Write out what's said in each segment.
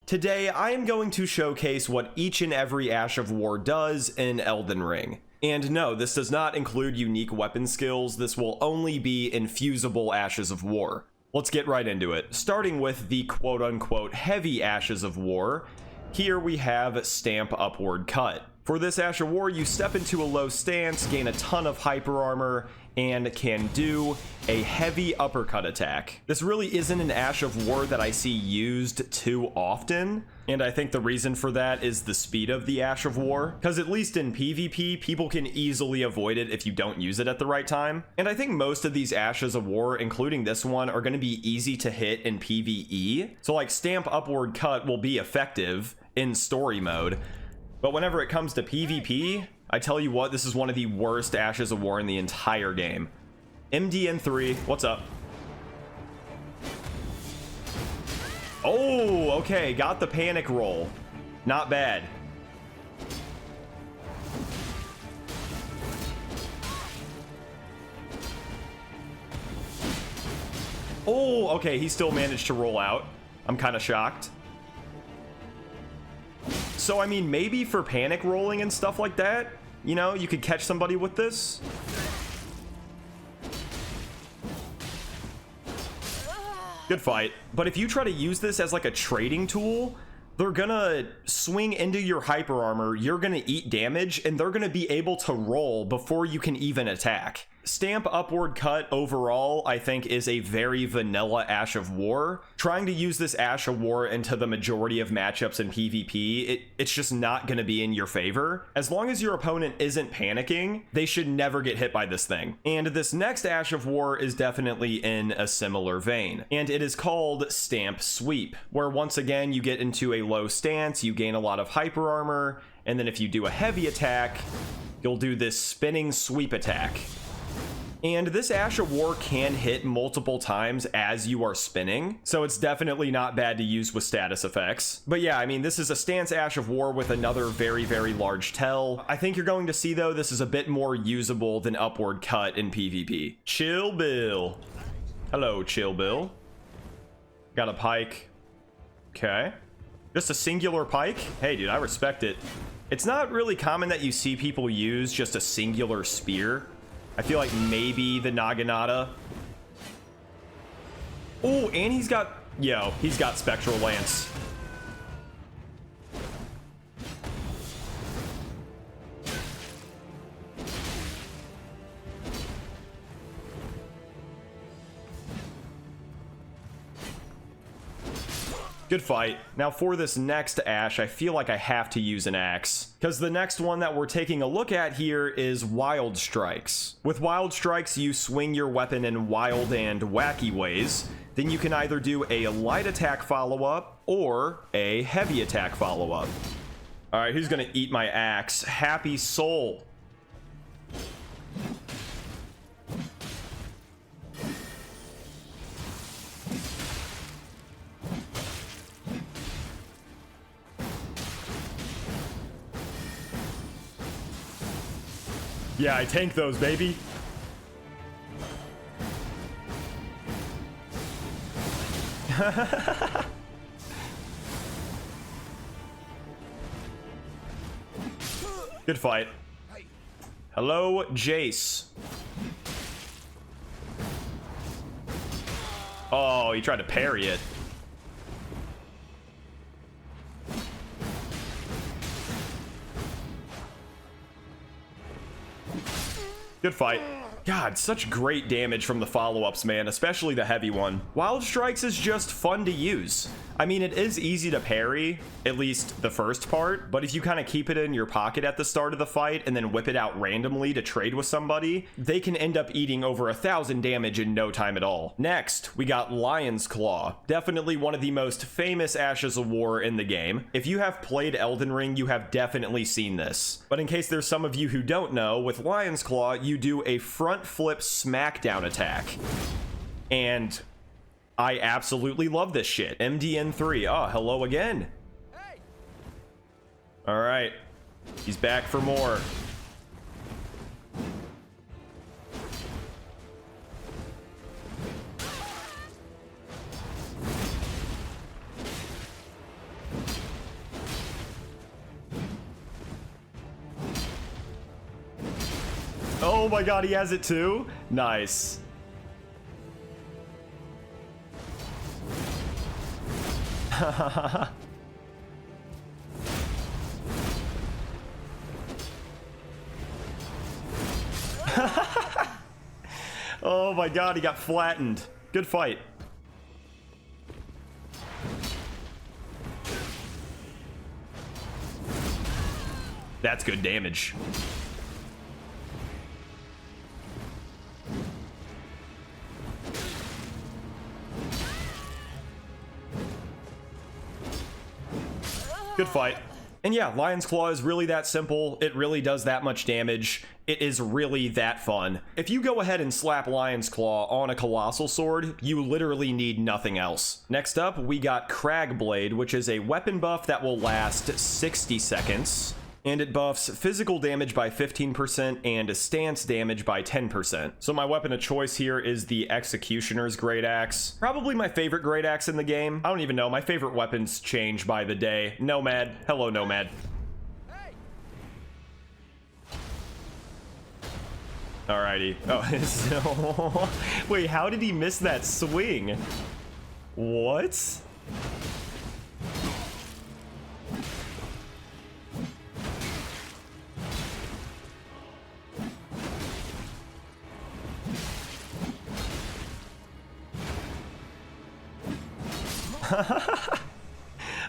Today, I am going to showcase what each and every Ash of War does in Elden Ring. And no, this does not include unique weapon skills, this will only be infusible Ashes of War. Let's get right into it, starting with the quote-unquote heavy Ashes of War. Here we have Stamp Upward Cut. For this Ash of War, you step into a low stance, gain a ton of hyper armor, and can do a heavy uppercut attack. This really isn't an Ash of War that I see used too often, and I think the reason for that is the speed of the Ash of War, because at least in PvP, people can easily avoid it if you don't use it at the right time. And I think most of these Ashes of War, including this one, are going to be easy to hit in PvE. So like Stamp Upward Cut will be effective in story mode, but whenever it comes to PvP, I tell you what, this is one of the worst Ashes of War in the entire game. MDN3, what's up? Oh, okay, got the panic roll. Not bad. Oh, okay, he still managed to roll out. I'm kind of shocked. So, I mean, maybe for panic rolling and stuff like that, you know, you could catch somebody with this. Good fight. But if you try to use this as like a trading tool, they're gonna swing into your hyper armor, you're gonna eat damage, and they're gonna be able to roll before you can even attack. Stamp Upward Cut overall, I think, is a very vanilla Ash of War. Trying to use this Ash of War into the majority of matchups in PvP, it's just not going to be in your favor. As long as your opponent isn't panicking, they should never get hit by this thing. And this next Ash of War is definitely in a similar vein. And it is called Stamp Sweep, where once again you get into a low stance, you gain a lot of hyper armor, and then if you do a heavy attack, you'll do this spinning sweep attack. And this Ash of War can hit multiple times as you are spinning, so it's definitely not bad to use with status effects. But yeah, I mean, this is a stance Ash of War with another very, very large tell. I think you're going to see, though, this is a bit more usable than Upward Cut in PvP. Chill Bill. Hello, Chill Bill. Got a pike. Okay. Just a singular pike? Hey, dude, I respect it. It's not really common that you see people use just a singular spear. I feel like maybe the Naginata. Oh, and he's got Spectral Lance. Good fight. Now for this next Ash, I feel like I have to use an axe, because the next one that we're taking a look at here is Wild Strikes. With Wild Strikes, you swing your weapon in wild and wacky ways. Then you can either do a light attack follow-up or a heavy attack follow-up. All right, who's gonna eat my axe? Happy Soul. Yeah, I tank those, baby. Good fight. Hello, Jace. Oh, he tried to parry it. Good fight. God, such great damage from the follow-ups, man, especially the heavy one. Wild Strikes is just fun to use. I mean, it is easy to parry, at least the first part, but if you kind of keep it in your pocket at the start of the fight and then whip it out randomly to trade with somebody, they can end up eating over 1,000 damage in no time at all. Next, we got Lion's Claw. Definitely one of the most famous Ashes of War in the game. If you have played Elden Ring, you have definitely seen this. But in case there's some of you who don't know, with Lion's Claw, you do a front flip smackdown attack. And I absolutely love this shit. MDN3. Oh, hello again. Hey. All right. He's back for more. Oh my god, he has it too? Nice. Oh my god, he got flattened. Good fight. That's good damage. Good fight. And yeah, Lion's Claw is really that simple. It really does that much damage. It is really that fun. If you go ahead and slap Lion's Claw on a Colossal Sword, you literally need nothing else. Next up, we got Cragblade, which is a weapon buff that will last 60 seconds. And it buffs physical damage by 15% and stance damage by 10%. So my weapon of choice here is the Executioner's Great Axe. Probably my favorite Great Axe in the game. I don't even know. My favorite weapons change by the day. Nomad. Hello, Nomad. Alrighty. Oh, so... Wait, how did he miss that swing? What?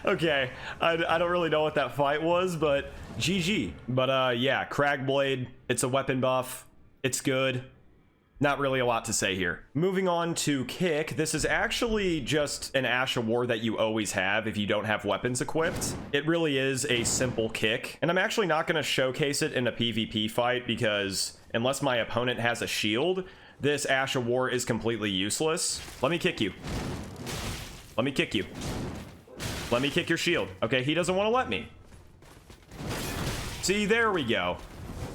Okay, I don't really know what that fight was, but GG. But yeah, Cragblade, it's a weapon buff. It's good. Not really a lot to say here. Moving on to Kick. This is actually just an Ash of War that you always have if you don't have weapons equipped. It really is a simple kick. And I'm actually not going to showcase it in a PvP fight because unless my opponent has a shield, this Ash of War is completely useless. Let me kick you. Let me kick you. Let me kick your shield. Okay, he doesn't want to let me. See, there we go.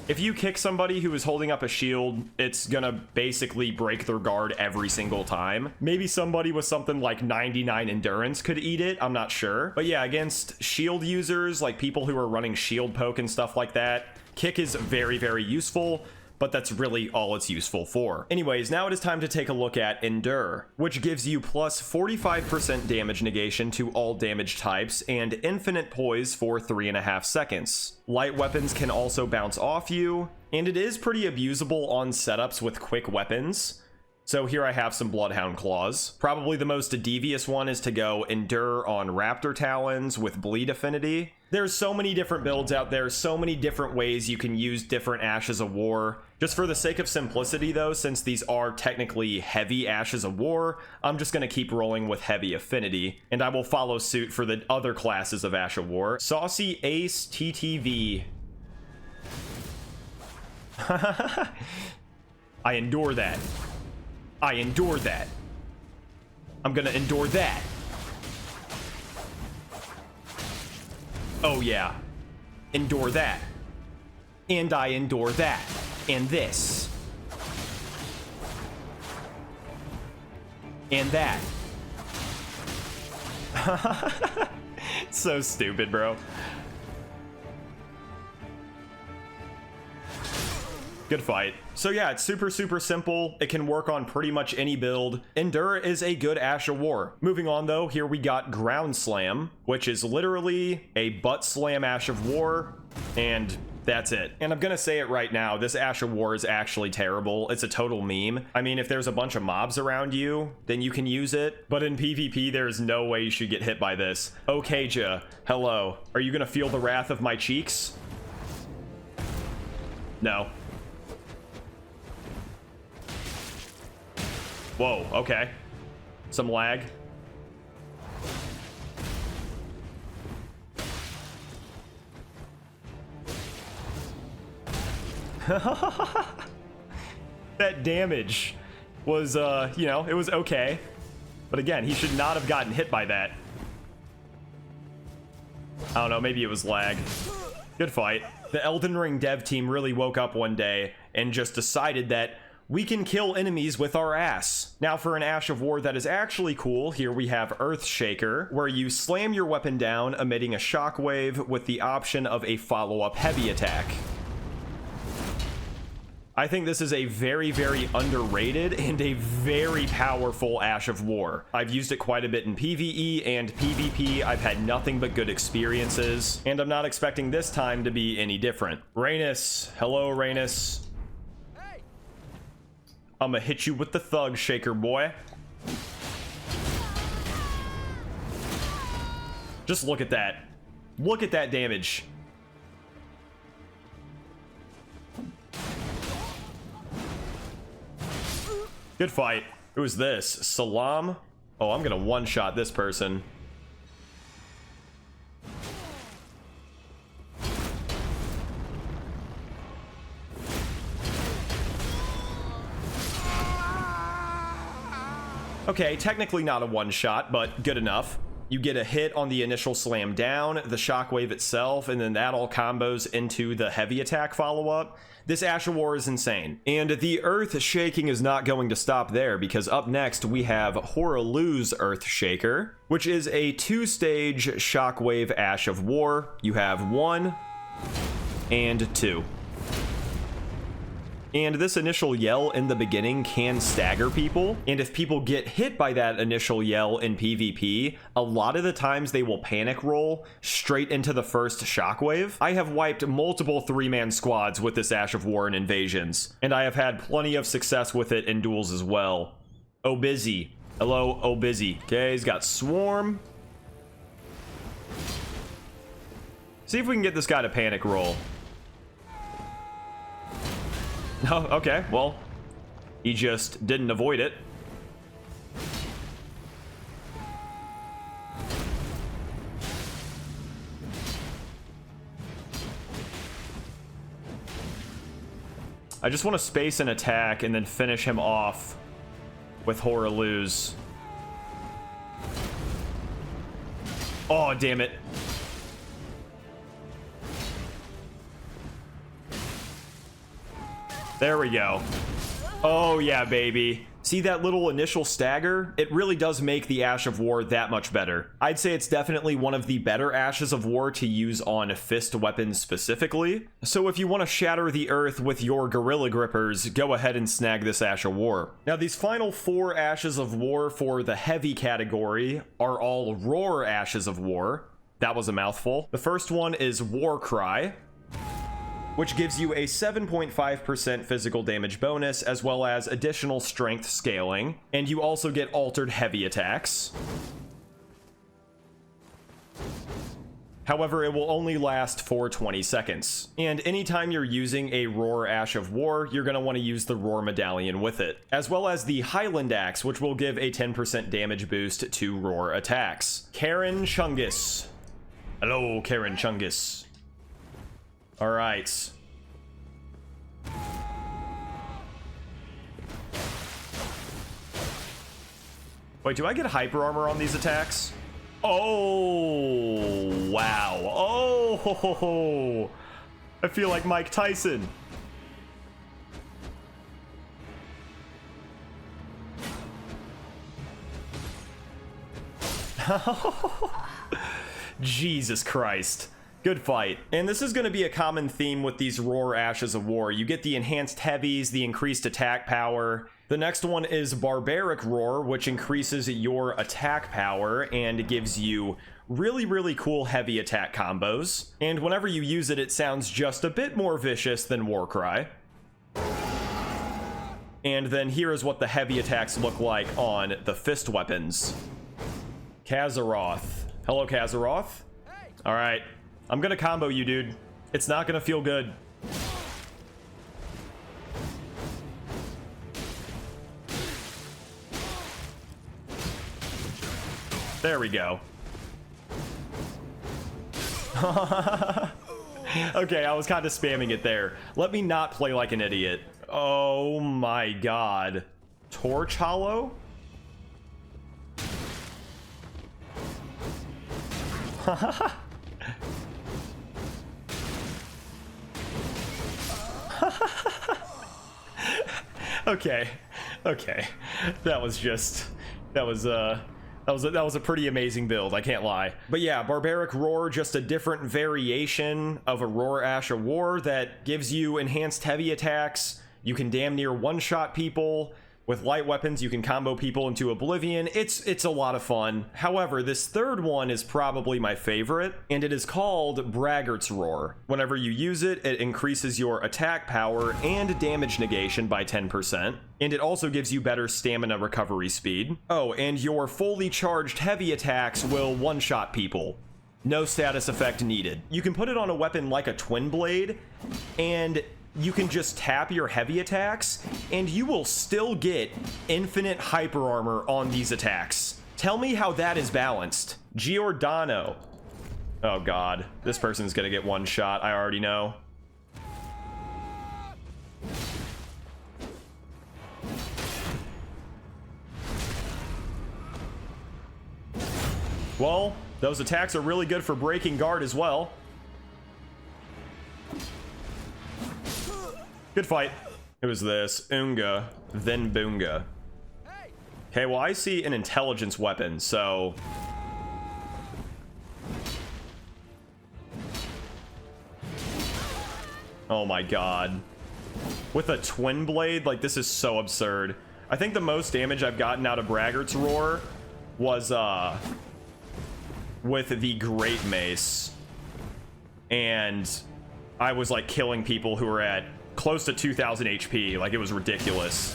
If you kick somebody who is holding up a shield, it's gonna basically break their guard every single time. Maybe somebody with something like 99 endurance could eat it, I'm not sure. But yeah, against shield users, like people who are running shield poke and stuff like that, Kick is very, very useful, but that's really all it's useful for. Anyways, now it is time to take a look at Endure, which gives you plus 45% damage negation to all damage types and infinite poise for 3.5 seconds. Light weapons can also bounce off you, and it is pretty abusable on setups with quick weapons. So here I have some Bloodhound Claws. Probably the most devious one is to go Endure on Raptor Talons with Bleed Affinity. There's so many different builds out there, so many different ways you can use different Ashes of War. Just for the sake of simplicity though, since these are technically heavy Ashes of War, I'm just gonna keep rolling with Heavy Affinity, and I will follow suit for the other classes of Ash of War. Saucy Ace TTV. I endure that. I endure that. I'm gonna endure that. Oh yeah. Endure that. And I endure that. And this. And that. So stupid, bro. Good fight. So yeah, it's super, super simple. It can work on pretty much any build. Endure is a good Ash of War. Moving on though, here we got Ground Slam, which is literally a butt slam Ash of War, and that's it. And I'm gonna say it right now, this Ash of War is actually terrible. It's a total meme. I mean, if there's a bunch of mobs around you, then you can use it. But in PvP, there's no way you should get hit by this. Okay, Ja, hello. Are you gonna feel the wrath of my cheeks? No. Whoa, okay. Some lag. That damage was, you know, it was okay. But again, he should not have gotten hit by that. I don't know, maybe it was lag. Good fight. The Elden Ring dev team really woke up one day and just decided that we can kill enemies with our ass. Now for an Ash of War that is actually cool, here we have Earthshaker, where you slam your weapon down, emitting a shockwave with the option of a follow-up heavy attack. I think this is a very, very underrated and a very powerful Ash of War. I've used it quite a bit in PvE and PvP. I've had nothing but good experiences, and I'm not expecting this time to be any different. Rainus, hello Rainus. Hey. I'm gonna hit you with the Thug Shaker, boy. Just look at that. Look at that damage. Good fight. Who is this? Salam? Oh, I'm gonna one-shot this person. Okay, technically not a one-shot, but good enough. You get a hit on the initial slam down, the shockwave itself, and then that all combos into the heavy attack follow-up. This Ash of War is insane. And the earth shaking is not going to stop there, because up next we have Hoarah Loux Earthshaker, which is a 2-stage shockwave Ash of War. You have 1 and 2. And this initial yell in the beginning can stagger people, and if people get hit by that initial yell in PvP, a lot of the times they will panic roll straight into the first shockwave. I have wiped multiple 3-man squads with this Ash of War in invasions, and I have had plenty of success with it in duels as well. Oh busy. Hello, oh busy. Okay, he's got Swarm. See if we can get this guy to panic roll. Oh, okay, well, he just didn't avoid it. I just want to space an attack and then finish him off with Hoarah Loux. Oh, damn it. There we go. Oh yeah, baby. See that little initial stagger? It really does make the Ash of War that much better. I'd say it's definitely one of the better Ashes of War to use on fist weapons specifically. So if you want to shatter the earth with your Gorilla Grippers, go ahead and snag this Ash of War. Now these final 4 Ashes of War for the heavy category are all Roar Ashes of War. That was a mouthful. The first one is War Cry, which gives you a 7.5% physical damage bonus, as well as additional strength scaling, and you also get altered heavy attacks. However, it will only last for 20 seconds. And anytime you're using a Roar Ash of War, you're going to want to use the Roar Medallion with it, as well as the Highland Axe, which will give a 10% damage boost to Roar attacks. Carian Chungus. Hello, Carian Chungus. All right. Wait, do I get hyper armor on these attacks? Oh, wow. Oh, ho, ho, ho. I feel like Mike Tyson. Jesus Christ. Good fight. And this is going to be a common theme with these Roar Ashes of War. You get the enhanced heavies, the increased attack power. The next one is Barbaric Roar, which increases your attack power and gives you really, really cool heavy attack combos. And whenever you use it, it sounds just a bit more vicious than Warcry. And then here is what the heavy attacks look like on the fist weapons. Kazaroth. Hello, Kazaroth. All right. I'm gonna combo you, dude. It's not gonna feel good. There we go. Okay, I was kind of spamming it there. Let me not play like an idiot. Oh my god. Torch Hollow? Okay. That was a pretty amazing build, I can't lie. But yeah, Barbaric Roar, just a different variation of a Roar Ash of War that gives you enhanced heavy attacks. You can damn near one-shot people. With light weapons, you can combo people into oblivion. It's a lot of fun. However, this third one is probably my favorite, and it is called Braggart's Roar. Whenever you use it, it increases your attack power and damage negation by 10%, and it also gives you better stamina recovery speed. Oh, and your fully charged heavy attacks will one-shot people. No status effect needed. You can put it on a weapon like a Twin Blade, and you can just tap your heavy attacks, and you will still get infinite hyper armor on these attacks. Tell me how that is balanced. Giordano. Oh god, this person's gonna get one shot, I already know. Well, those attacks are really good for breaking guard as well. Good fight. It was this. Unga, then Boonga. Okay, well, I see an intelligence weapon, so... Oh my god. With a Twin Blade? Like, this is so absurd. I think the most damage I've gotten out of Braggart's Roar was, with the Great Mace. And I was, like, killing people who were at close to 2,000 HP. Like, it was ridiculous.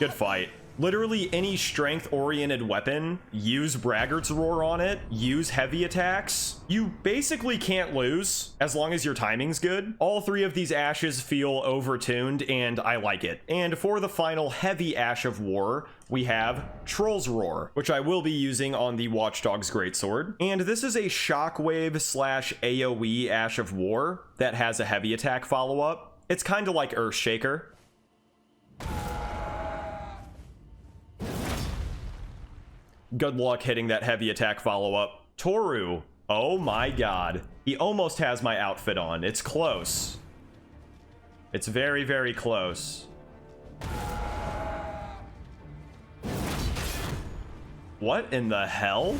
Good fight. Literally any strength-oriented weapon, use Braggart's Roar on it, use heavy attacks. You basically can't lose as long as your timing's good. All three of these ashes feel overtuned, and I like it. And for the final heavy Ash of War, we have Troll's Roar, which I will be using on the Watchdog's Greatsword. And this is a Shockwave / AoE Ash of War that has a heavy attack follow-up. It's kind of like Earthshaker. Good luck hitting that heavy attack follow-up. Toru. Oh my god. He almost has my outfit on. It's close. It's very, very close. What in the hell?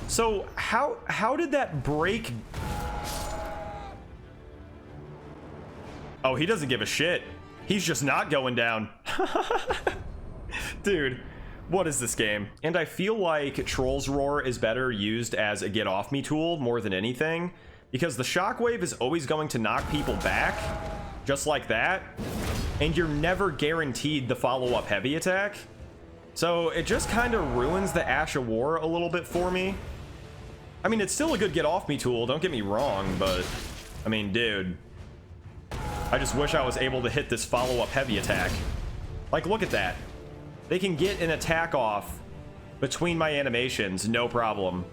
So, how did that break... Oh, he doesn't give a shit. He's just not going down. Dude, what is this game? And I feel like Troll's Roar is better used as a get-off-me tool more than anything, because the Shockwave is always going to knock people back, just like that, and you're never guaranteed the follow-up heavy attack. So it just kind of ruins the Ash of War a little bit for me. I mean, it's still a good get-off-me tool, don't get me wrong, but, I mean, dude... I just wish I was able to hit this follow-up heavy attack. Like, look at that. They can get an attack off between my animations, no problem.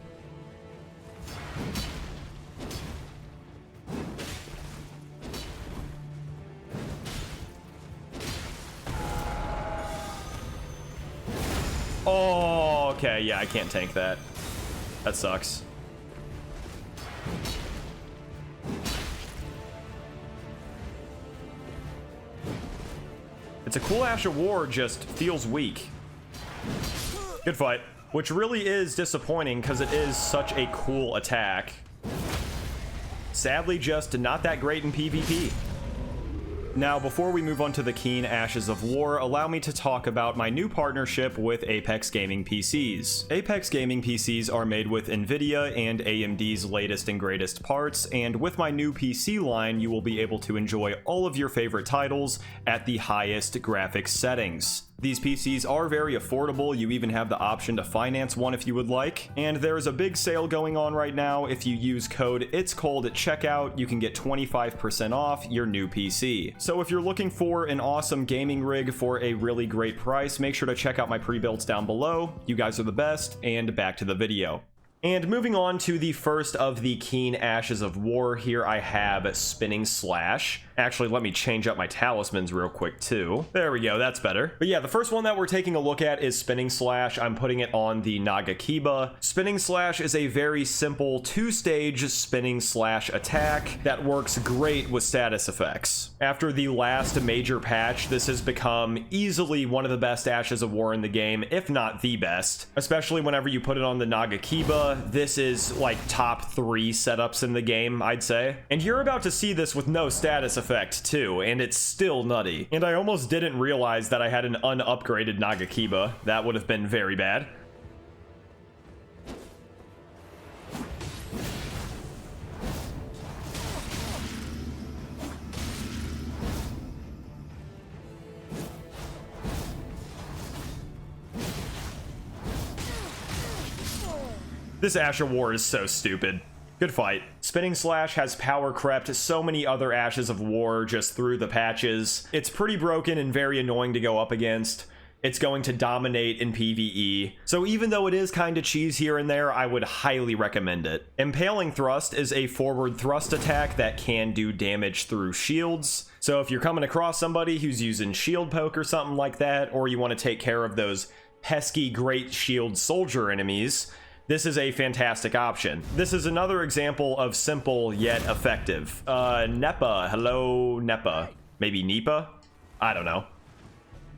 Oh, okay, yeah, I can't tank that. That sucks. It's a cool Ash of War, just feels weak. Good fight. Which really is disappointing because it is such a cool attack. Sadly, just not that great in PvP. Now, before we move on to the Keen Ashes of War, allow me to talk about my new partnership with Apex Gaming PCs. Apex Gaming PCs are made with NVIDIA and AMD's latest and greatest parts, and with my new PC line, you will be able to enjoy all of your favorite titles at the highest graphics settings. These PCs are very affordable, you even have the option to finance one if you would like, and there is a big sale going on right now. If you use code IT'SCOLD at checkout, you can get 25% off your new PC. So if you're looking for an awesome gaming rig for a really great price, make sure to check out my pre-builds down below. You guys are the best, and back to the video. And moving on to the first of the Keen Ashes of War, here I have Spinning Slash. Actually, let me change up my talismans real quick too. There we go, that's better. But yeah, the first one that we're taking a look at is Spinning Slash. I'm putting it on the Nagakiba. Spinning Slash is a very simple two-stage Spinning Slash attack that works great with status effects. After the last major patch, this has become easily one of the best Ashes of War in the game, if not the best. Especially whenever you put it on the Nagakiba, this is like top 3 setups in the game, I'd say. And you're about to see this with no status effect too, and it's still nutty. And I almost didn't realize that I had an unupgraded Nagakiba. That would have been very bad. This Ash of War is so stupid. Good fight. Spinning Slash has power crept so many other Ashes of War just through the patches. It's pretty broken and very annoying to go up against. It's going to dominate in PvE. So even though it is kind of cheese here and there, I would highly recommend it. Impaling Thrust is a forward thrust attack that can do damage through shields. So if you're coming across somebody who's using shield poke or something like that, or you want to take care of those pesky great shield soldier enemies, this is a fantastic option. This is another example of simple yet effective. Nepa, hello Nepa. Maybe Nipa? I don't know.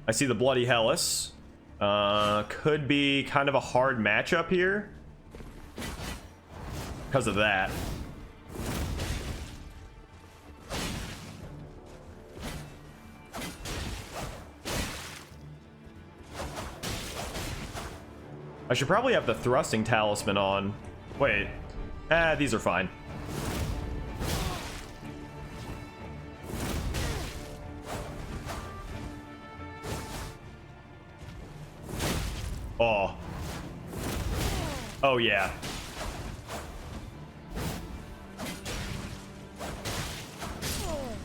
I see the Bloody Hellas. Could be kind of a hard matchup here because of that. I should probably have the thrusting talisman on. Wait. These are fine. Oh. Oh, yeah.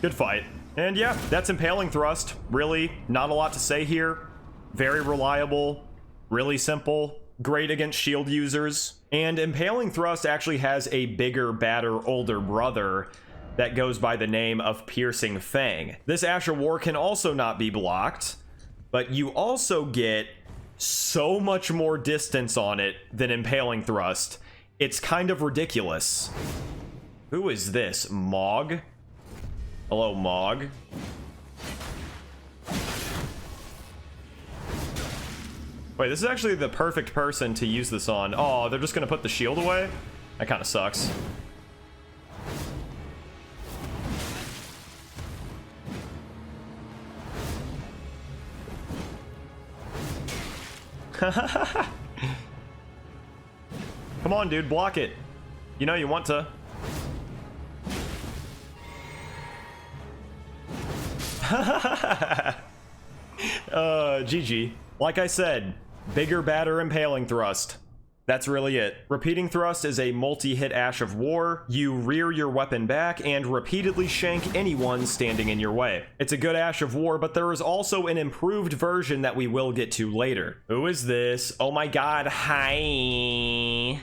Good fight. And yeah, that's Impaling Thrust. Really, not a lot to say here. Very reliable, really simple. Great against shield users. And Impaling Thrust actually has a bigger, badder, older brother that goes by the name of Piercing Fang. This Ash of War can also not be blocked, but you also get so much more distance on it than Impaling Thrust. It's kind of ridiculous. Who is this? Mog? Hello, Mog. Wait, this is actually the perfect person to use this on. Oh, they're just gonna put the shield away? That kind of sucks. Come on, dude, block it. You know you want to. GG. Like I said, bigger, badder, Impaling Thrust. That's really it. Repeating Thrust is a multi-hit Ash of War. You rear your weapon back and repeatedly shank anyone standing in your way. It's a good Ash of War, but there is also an improved version that we will get to later. Who is this? Oh my god, hi.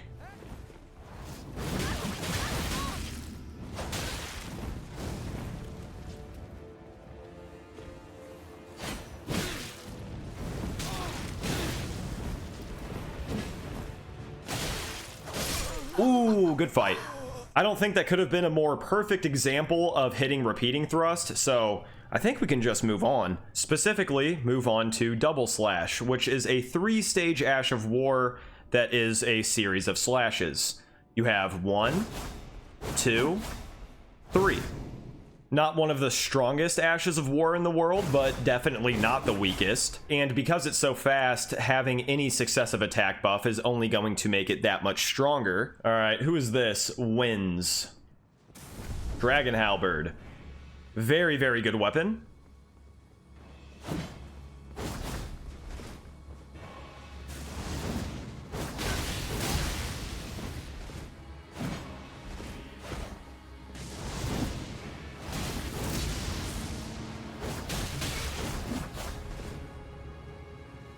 Ooh, good fight. I don't think that could have been a more perfect example of hitting Repeating Thrust, so I think we can just move on. Specifically, move on to Double Slash, which is a 3-stage Ash of War that is a series of slashes. You have 1, 2, 3. Not one of the strongest Ashes of War in the world, but definitely not the weakest. And because it's so fast, having any successive attack buff is only going to make it that much stronger. Alright, who is this? Wins. Dragon Halberd. Very, very good weapon.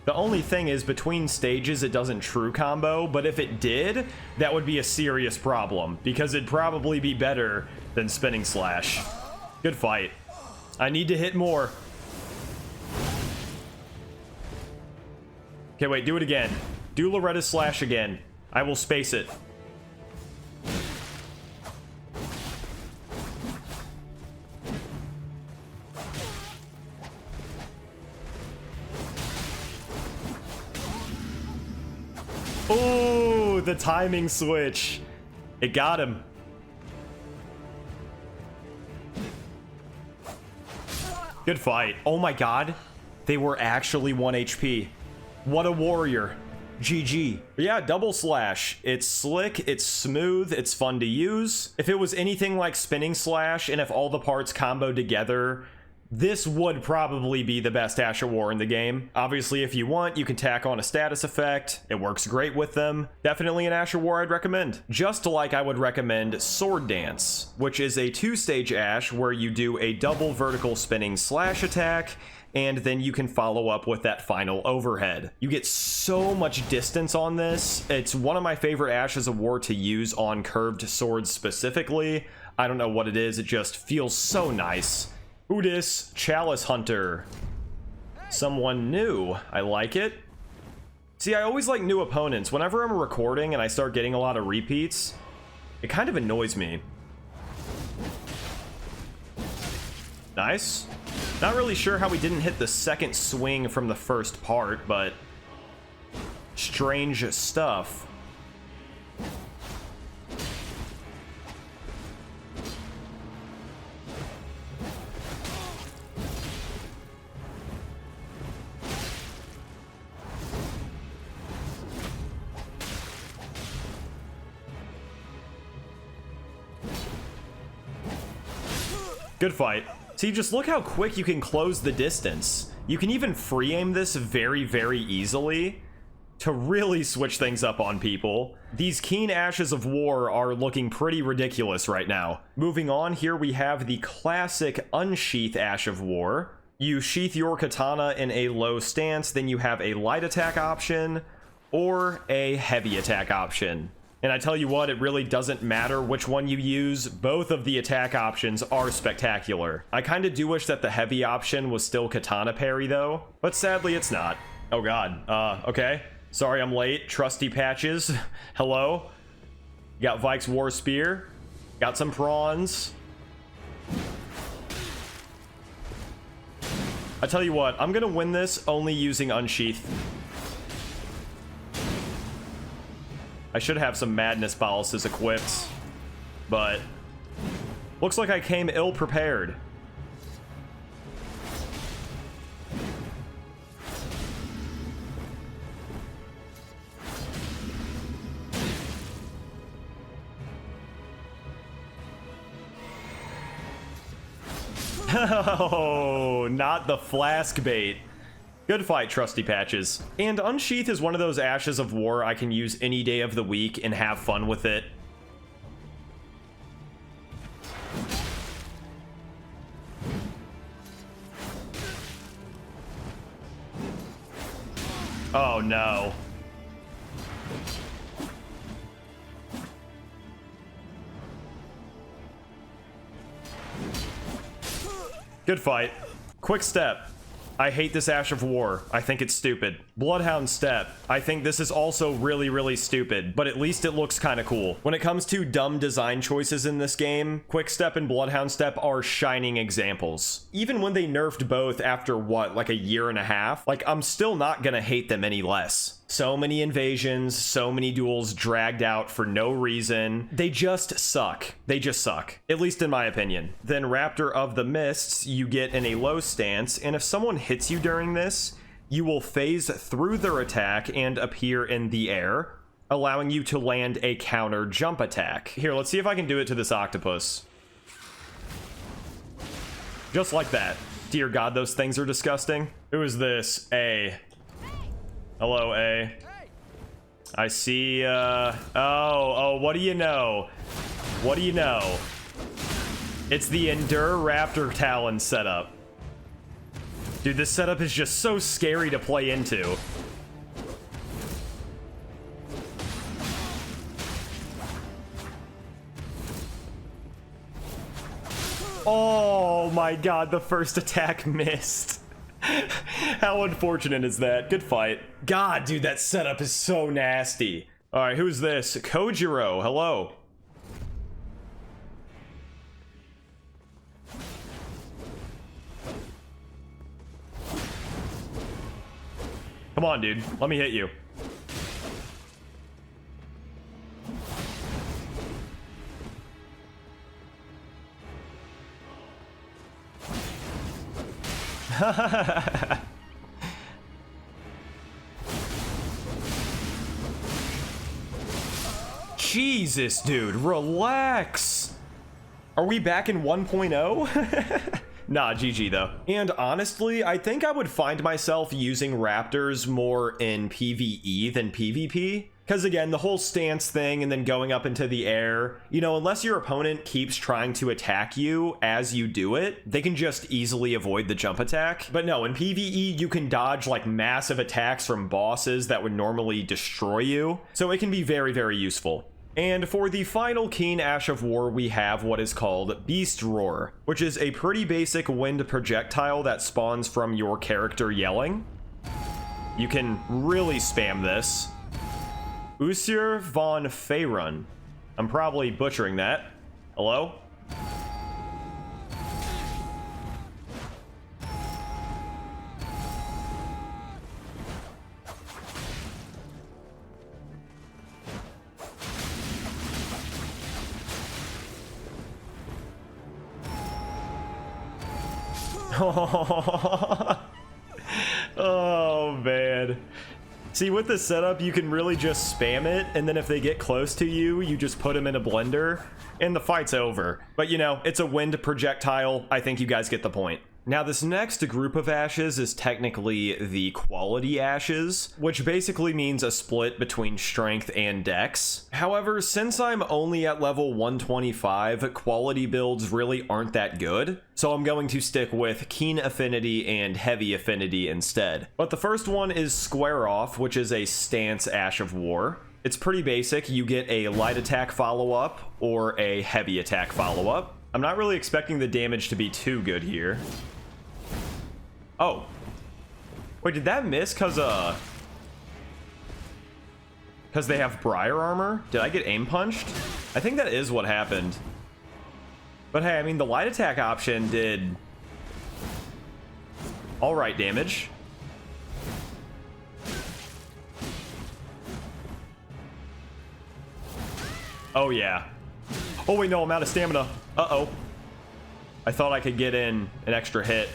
The only thing is, between stages, it doesn't true combo, but if it did, that would be a serious problem, because it'd probably be better than Spinning Slash. Good fight. I need to hit more. Okay, wait, do it again. Do Loretta's Slash again. I will space it. the timing switch. It got him. Good fight. Oh my god. They were actually 1 HP. What a warrior. GG. Yeah, double slash. It's slick, it's smooth, it's fun to use. If it was anything like spinning slash and if all the parts combo together, this would probably be the best Ash of War in the game. Obviously, if you want, you can tack on a status effect. It works great with them. Definitely an Ash of War I'd recommend. Just like I would recommend Sword Dance, which is a 2-stage Ash where you do a double vertical spinning slash attack, and then you can follow up with that final overhead. You get so much distance on this. It's one of my favorite Ashes of War to use on curved swords specifically. I don't know what it is, it just feels so nice. Who dis? Chalice Hunter. Someone new. I like it. See, I always like new opponents. Whenever I'm recording and I start getting a lot of repeats, it kind of annoys me. Nice. Not really sure how we didn't hit the second swing from the first part, but strange stuff. Good fight. See, just look how quick you can close the distance. You can even free aim this very, very easily to really switch things up on people. These Keen Ashes of War are looking pretty ridiculous right now. Moving on, here we have the classic Unsheath Ash of War. You sheath your katana in a low stance, then you have a light attack option or a heavy attack option. And I tell you what, it really doesn't matter which one you use. Both of the attack options are spectacular. I kind of do wish that the heavy option was still katana parry though, but sadly it's not. Oh god, okay. Sorry I'm late. Trusty Patches, hello. Got Vike's War Spear. Got some prawns. I tell you what, I'm gonna win this only using Unsheath. I should have some Madness Boluses equipped, but looks like I came ill-prepared. Oh, not the flask bait. Good fight, Trusty Patches. And Unsheath is one of those Ashes of War I can use any day of the week and have fun with it. Oh no. Good fight. Quick Step. I hate this Ash of War. I think it's stupid. Bloodhound Step. I think this is also really, really stupid, but at least it looks kind of cool. When it comes to dumb design choices in this game, Quick Step and Bloodhound Step are shining examples. Even when they nerfed both after, what, like a year and a half? Like, I'm still not gonna hate them any less. So many invasions, so many duels dragged out for no reason. They just suck. They just suck. At least in my opinion. Then Raptor of the Mists, you get in a low stance, and if someone hits you during this, you will phase through their attack and appear in the air, allowing you to land a counter jump attack. Here, let's see if I can do it to this octopus. Just like that. Dear God, those things are disgusting. Who is this? A. Hello, A. I see, oh, what do you know? What do you know? It's the Endure Raptor Talon setup. Dude, this setup is just so scary to play into. Oh my god, the first attack missed. How unfortunate is that? Good fight. God, dude, that setup is so nasty. All right, who's this? Kojiro, hello. Come on, dude. Let me hit you. Jesus, dude, relax. Are we back in 1.0? Nah, GG though. And honestly, I think I would find myself using Raptors more in PvE than PvP. Because again, the whole stance thing and then going up into the air, you know, unless your opponent keeps trying to attack you as you do it, they can just easily avoid the jump attack. But no, in PvE, you can dodge like massive attacks from bosses that would normally destroy you. So it can be very, very useful. And for the final Keen Ash of War, we have what is called Beast Roar, which is a pretty basic wind projectile that spawns from your character yelling. You can really spam this. Usir von Faerun. I'm probably butchering that. Hello? Oh, man. See, with the setup, you can really just spam it, and then if they get close to you, you just put them in a blender, and the fight's over. But, you know, it's a wind projectile. I think you guys get the point. Now, this next group of ashes is technically the quality ashes, which basically means a split between strength and dex. However, since I'm only at level 125, quality builds really aren't that good, so I'm going to stick with Keen Affinity and Heavy Affinity instead. But the first one is Square Off, which is a stance Ash of War. It's pretty basic. You get a light attack follow-up or a heavy attack follow-up. I'm not really expecting the damage to be too good here. Oh. Wait, did that miss because they have Briar Armor? Did I get aim punched? I think that is what happened. But hey, I mean, the light attack option did alright damage. Oh, yeah. Oh, wait, no, I'm out of stamina. Uh-oh. I thought I could get in an extra hit.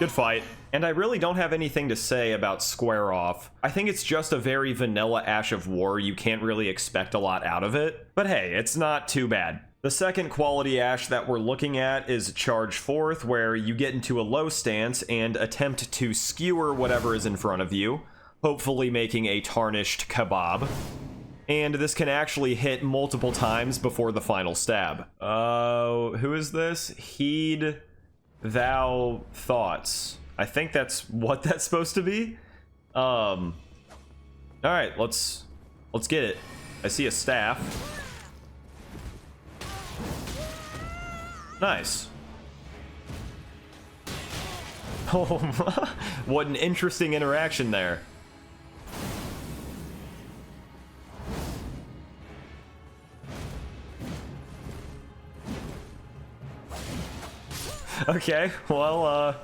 Good fight. And I really don't have anything to say about Square Off. I think it's just a very vanilla Ash of War. You can't really expect a lot out of it. But hey, it's not too bad. The second quality Ash that we're looking at is Charge Forth, where you get into a low stance and attempt to skewer whatever is in front of you, hopefully making a tarnished kebab. And this can actually hit multiple times before the final stab. Who is this? Heed Thou Thoughts. I think that's what that's supposed to be. All right, let's get it. I see a staff. Nice. Oh, what an interesting interaction there. Okay, well,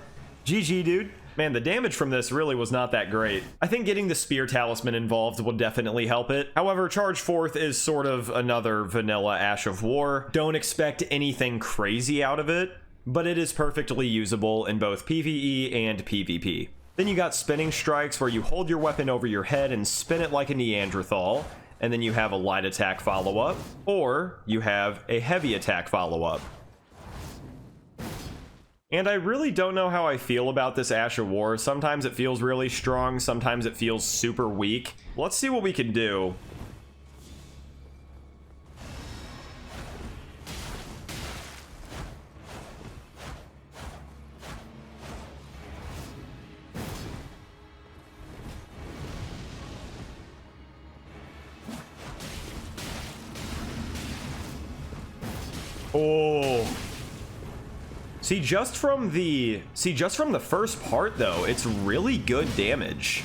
GG, dude. Man, the damage from this really was not that great. I think getting the Spear Talisman involved will definitely help it. However, Charge Forth is sort of another vanilla Ash of War. Don't expect anything crazy out of it, but it is perfectly usable in both PvE and PvP. Then you got Spinning Strikes, where you hold your weapon over your head and spin it like a Neanderthal, and then you have a light attack follow-up, or you have a heavy attack follow-up. And I really don't know how I feel about this Ash of War. Sometimes it feels really strong, sometimes it feels super weak. Let's see what we can do. Oh. See, just from the first part, though, it's really good damage.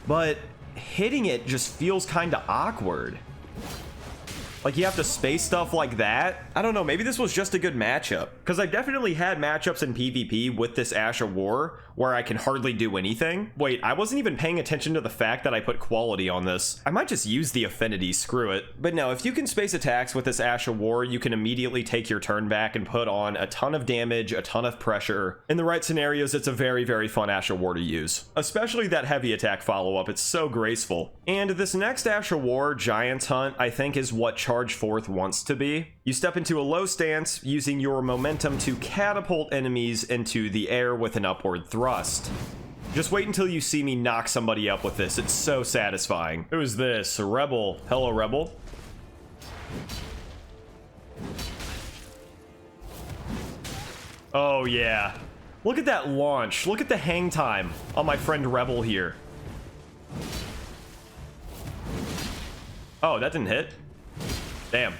But hitting it just feels kind of awkward. Like, you have to space stuff like that. I don't know, maybe this was just a good matchup. Because I definitely had matchups in PvP with this Ash of War where I can hardly do anything. Wait, I wasn't even paying attention to the fact that I put quality on this. I might just use the affinity, screw it. But no, if you can space attacks with this Ash of War, you can immediately take your turn back and put on a ton of damage, a ton of pressure. In the right scenarios, it's a very, very fun Ash of War to use. Especially that heavy attack follow-up, it's so graceful. And this next Ash of War, Giant's Hunt, I think is what Charge Forth wants to be. You step into a low stance, using your momentum to catapult enemies into the air with an upward thrust. Just wait until you see me knock somebody up with this. It's so satisfying. Who is this? A Rebel. Hello, Rebel. Oh, yeah. Look at that launch. Look at the hang time on my friend Rebel here. Oh, that didn't hit. Damn.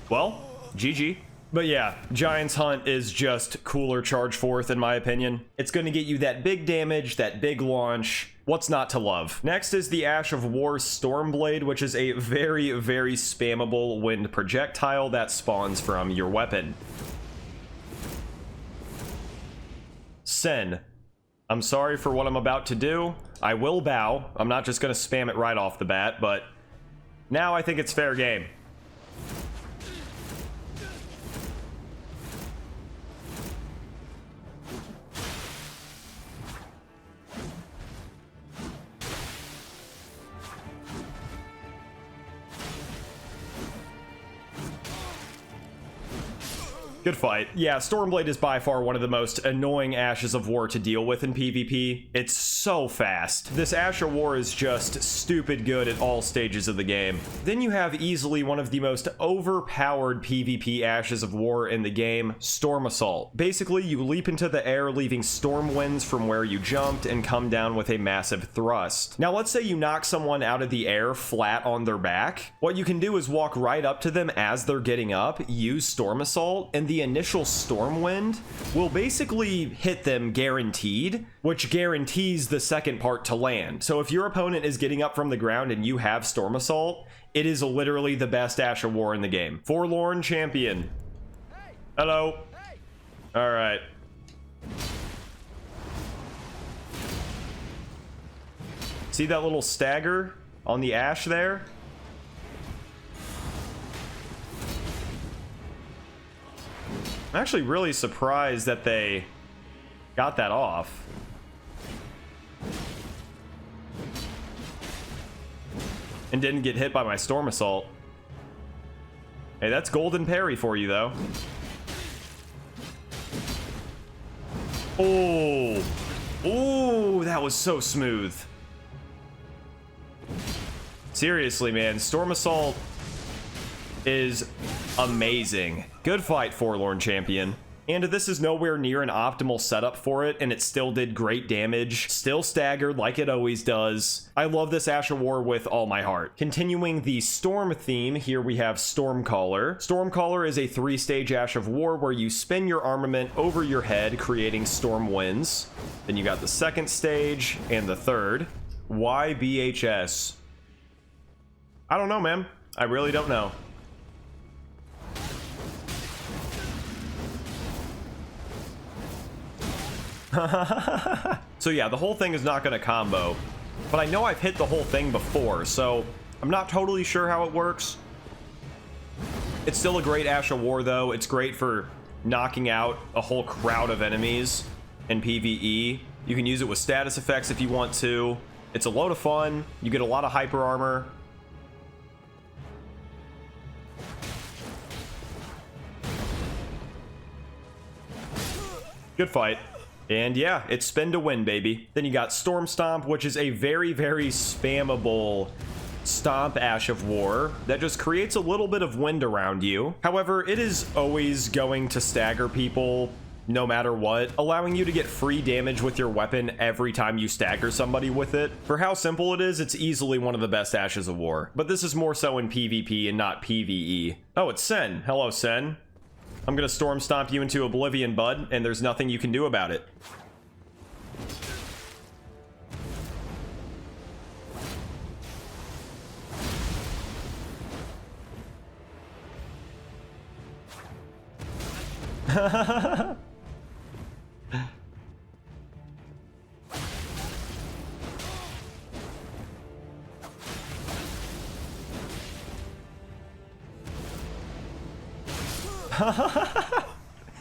Well, GG. But yeah, Giant's Hunt is just cooler Charge Forth in my opinion. It's going to get you that big damage, that big launch. What's not to love? Next is the Ash of War Stormblade, which is a very, very spammable wind projectile that spawns from your weapon. Sin. I'm sorry for what I'm about to do. I will bow. I'm not just going to spam it right off the bat, but now I think it's fair game. Good fight. Yeah, Stormblade is by far one of the most annoying Ashes of War to deal with in PvP. It's so fast. This Ash of War is just stupid good at all stages of the game. Then you have easily one of the most overpowered PvP Ashes of War in the game, Storm Assault. Basically, you leap into the air, leaving storm winds from where you jumped, and come down with a massive thrust. Now, let's say you knock someone out of the air flat on their back. What you can do is walk right up to them as they're getting up, use Storm Assault, and the initial storm wind will basically hit them guaranteed, which guarantees the second part to land. So if your opponent is getting up from the ground and you have Storm Assault, it is literally the best Ash of War in the game. Forlorn Champion. Hello. All right. See that little stagger on the Ash there? I'm actually really surprised that they got that off. And didn't get hit by my Storm Assault. Hey, that's golden parry for you, though. Oh. Oh, that was so smooth. Seriously, man, Storm Assault is amazing. Good fight, Forlorn Champion. And this is nowhere near an optimal setup for it, and it still did great damage, still staggered like it always does. I love this Ash of War with all my heart. Continuing the Storm theme, here we have Stormcaller. Stormcaller is a 3-stage Ash of War where you spin your armament over your head, creating storm winds. Then you got the second stage and the third. Why BHS? I don't know, man. I really don't know. So yeah, the whole thing is not going to combo, but I know I've hit the whole thing before, so I'm not totally sure how it works. It's still a great Ash of War, though. It's great for knocking out a whole crowd of enemies in PvE. You can use it with status effects if you want to. It's a load of fun. You get a lot of hyper armor. Good fight. And yeah, it's spin to win, baby. Then you got Storm Stomp, which is a very, very spammable stomp Ash of War that just creates a little bit of wind around you. However, it is always going to stagger people no matter what, allowing you to get free damage with your weapon every time you stagger somebody with it. For how simple it is, it's easily one of the best Ashes of War, but this is more so in PvP and not PvE. Oh, it's Sen. Hello, Sen. I'm gonna Storm Stomp you into oblivion, bud, and there's nothing you can do about it.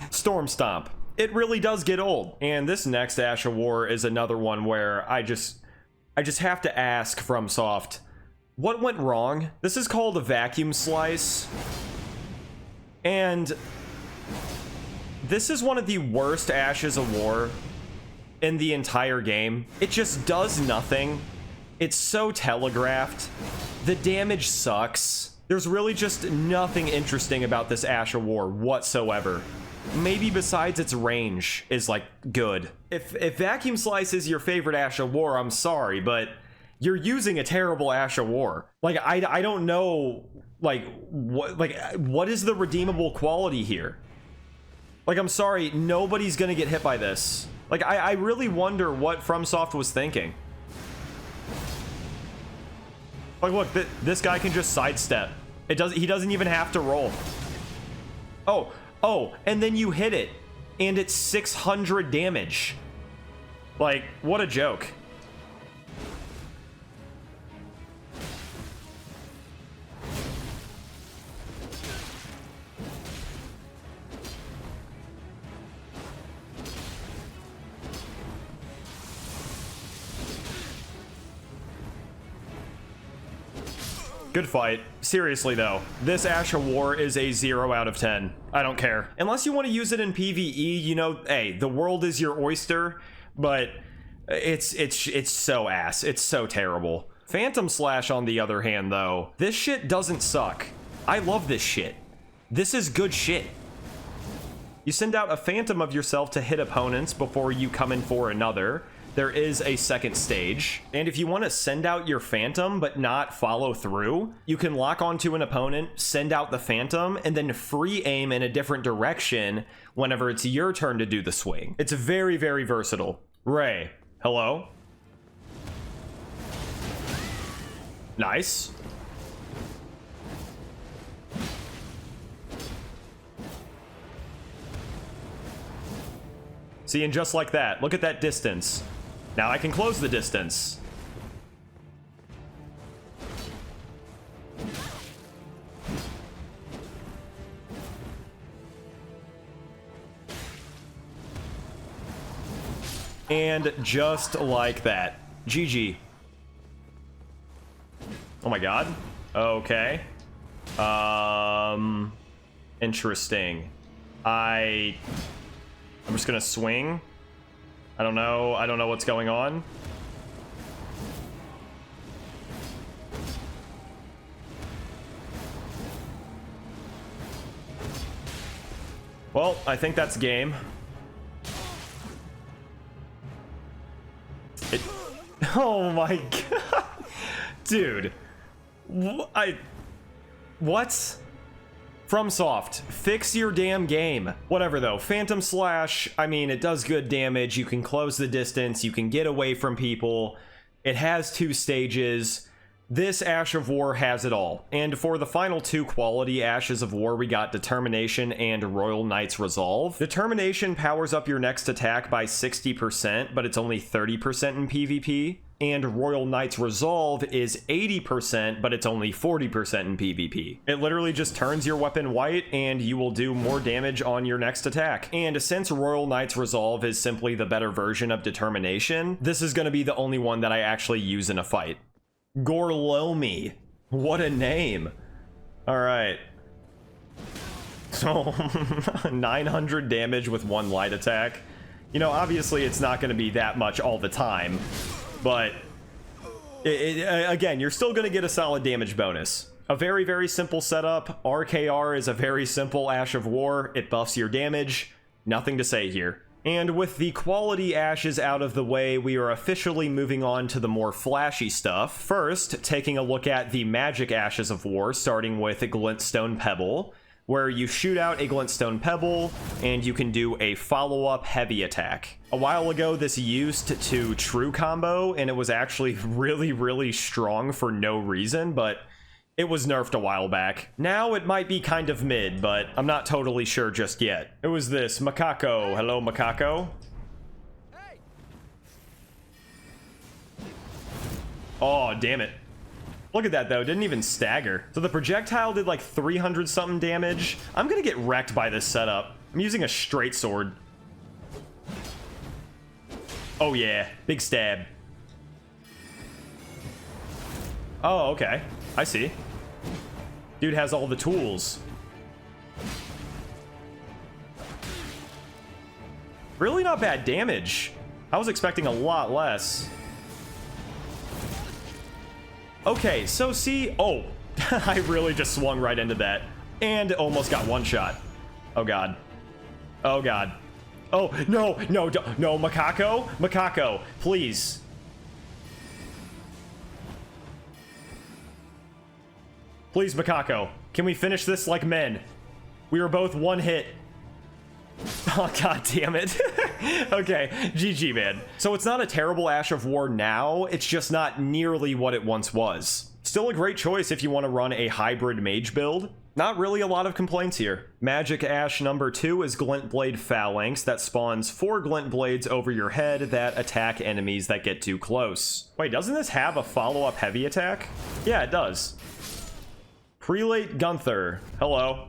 Storm Stomp. It really does get old. And this next Ash of War is another one where I just have to ask FromSoft, what went wrong? This is called a Vacuum Slice. And this is one of the worst Ashes of War in the entire game. It just does nothing. It's so telegraphed. The damage sucks. There's really just nothing interesting about this Ash of War whatsoever. Maybe besides its range is like good. If Vacuum Slice is your favorite Ash of War, I'm sorry, but you're using a terrible Ash of War. Like I don't know what is the redeemable quality here? Like, I'm sorry, nobody's gonna get hit by this. Like, I really wonder what FromSoft was thinking. Like, look, this guy can just sidestep. He doesn't even have to roll. Oh, and then you hit it, and it's 600 damage. Like, what a joke. Good fight. Seriously though, this Ash of War is a 0 out of 10. I don't care. Unless you want to use it in PvE, you know, hey, the world is your oyster, but it's so ass. It's so terrible. Phantom Slash, on the other hand, though, this shit doesn't suck. I love this shit. This is good shit. You send out a phantom of yourself to hit opponents before you come in for another. There is a second stage, and if you want to send out your phantom but not follow through, you can lock onto an opponent, send out the phantom, and then free aim in a different direction whenever it's your turn to do the swing. It's very, very versatile. Ray, hello? Nice. See, and just like that, look at that distance. Now I can close the distance. And just like that. GG. Oh my god. Okay. Interesting. I'm just gonna swing. I don't know what's going on. Well, I think that's game. Oh my god. Dude. What? FromSoft, fix your damn game. Whatever though, Phantom Slash, I mean, it does good damage. You can close the distance, you can get away from people. It has 2 stages. This Ash of War has it all. And for the final 2 quality Ashes of War, we got Determination and Royal Knight's Resolve. Determination powers up your next attack by 60%, but it's only 30% in PvP. And Royal Knight's Resolve is 80%, but it's only 40% in PvP. It literally just turns your weapon white, and you will do more damage on your next attack. And since Royal Knight's Resolve is simply the better version of Determination, this is going to be the only one that I actually use in a fight. Gorlomi. What a name. Alright. So, 900 damage with 1 light attack. You know, obviously it's not going to be that much all the time. But, again, you're still going to get a solid damage bonus. A very, very simple setup. RKR is a very simple Ash of War. It buffs your damage. nothing to say here. And with the quality ashes out of the way, we are officially moving on to the more flashy stuff. First, taking a look at the magic ashes of war, starting with Glintstone Pebble, where you shoot out a Glintstone Pebble, and you can do a follow-up heavy attack. A while ago, this used to true combo, and it was actually really, really strong for no reason, but it was nerfed a while back. Now it might be kind of mid, but I'm not totally sure just yet. It was this Macaco. Hello, Macaco. Oh, damn it. Look at that, though. Didn't even stagger. So the projectile did like 300 something damage. I'm gonna get wrecked by this setup. I'm using a straight sword. Oh, yeah. Big stab. Oh, okay. I see. Dude has all the tools. Really not bad damage. I was expecting a lot less. Okay, so see... Oh, I really just swung right into that. And almost got one shot. Oh, God. Oh, God. Oh, no, no, no, Macaco. Macaco, please. Please, Macaco. Can we finish this like men? We were both one hit. Oh, god damn it. Okay, GG, man. So it's not a terrible Ash of War now, it's just not nearly what it once was. Still a great choice if you want to run a hybrid mage build. Not really a lot of complaints here. Magic Ash number 2 is Glintblade Phalanx that spawns 4 Glint Blades over your head that attack enemies that get too close. Wait, doesn't this have a follow-up heavy attack? Yeah, it does. Prelate Gunther. Hello.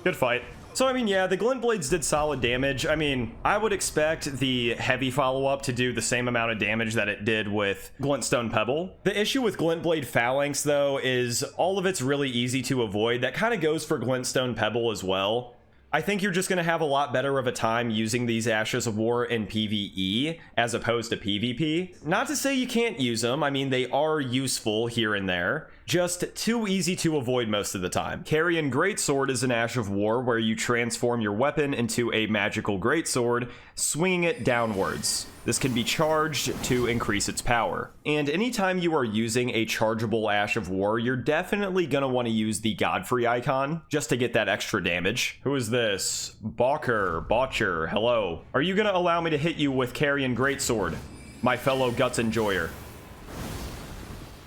Good fight. So, I mean, yeah, the Glint Blades did solid damage. I mean, I would expect the heavy follow-up to do the same amount of damage that it did with Glintstone Pebble. The issue with Glintblade Phalanx, though, is all of it's really easy to avoid. That kind of goes for Glintstone Pebble as well. I think you're just going to have a lot better of a time using these Ashes of War in PvE as opposed to PvP. Not to say you can't use them, I mean, they are useful here and there. Just too easy to avoid most of the time. Carian Greatsword is an Ash of War where you transform your weapon into a magical greatsword, swinging it downwards. This can be charged to increase its power. And anytime you are using a chargeable Ash of War, you're definitely gonna want to use the Godfrey icon just to get that extra damage. Who is this? Botcher, hello. Are you gonna allow me to hit you with Carian Greatsword, my fellow guts enjoyer?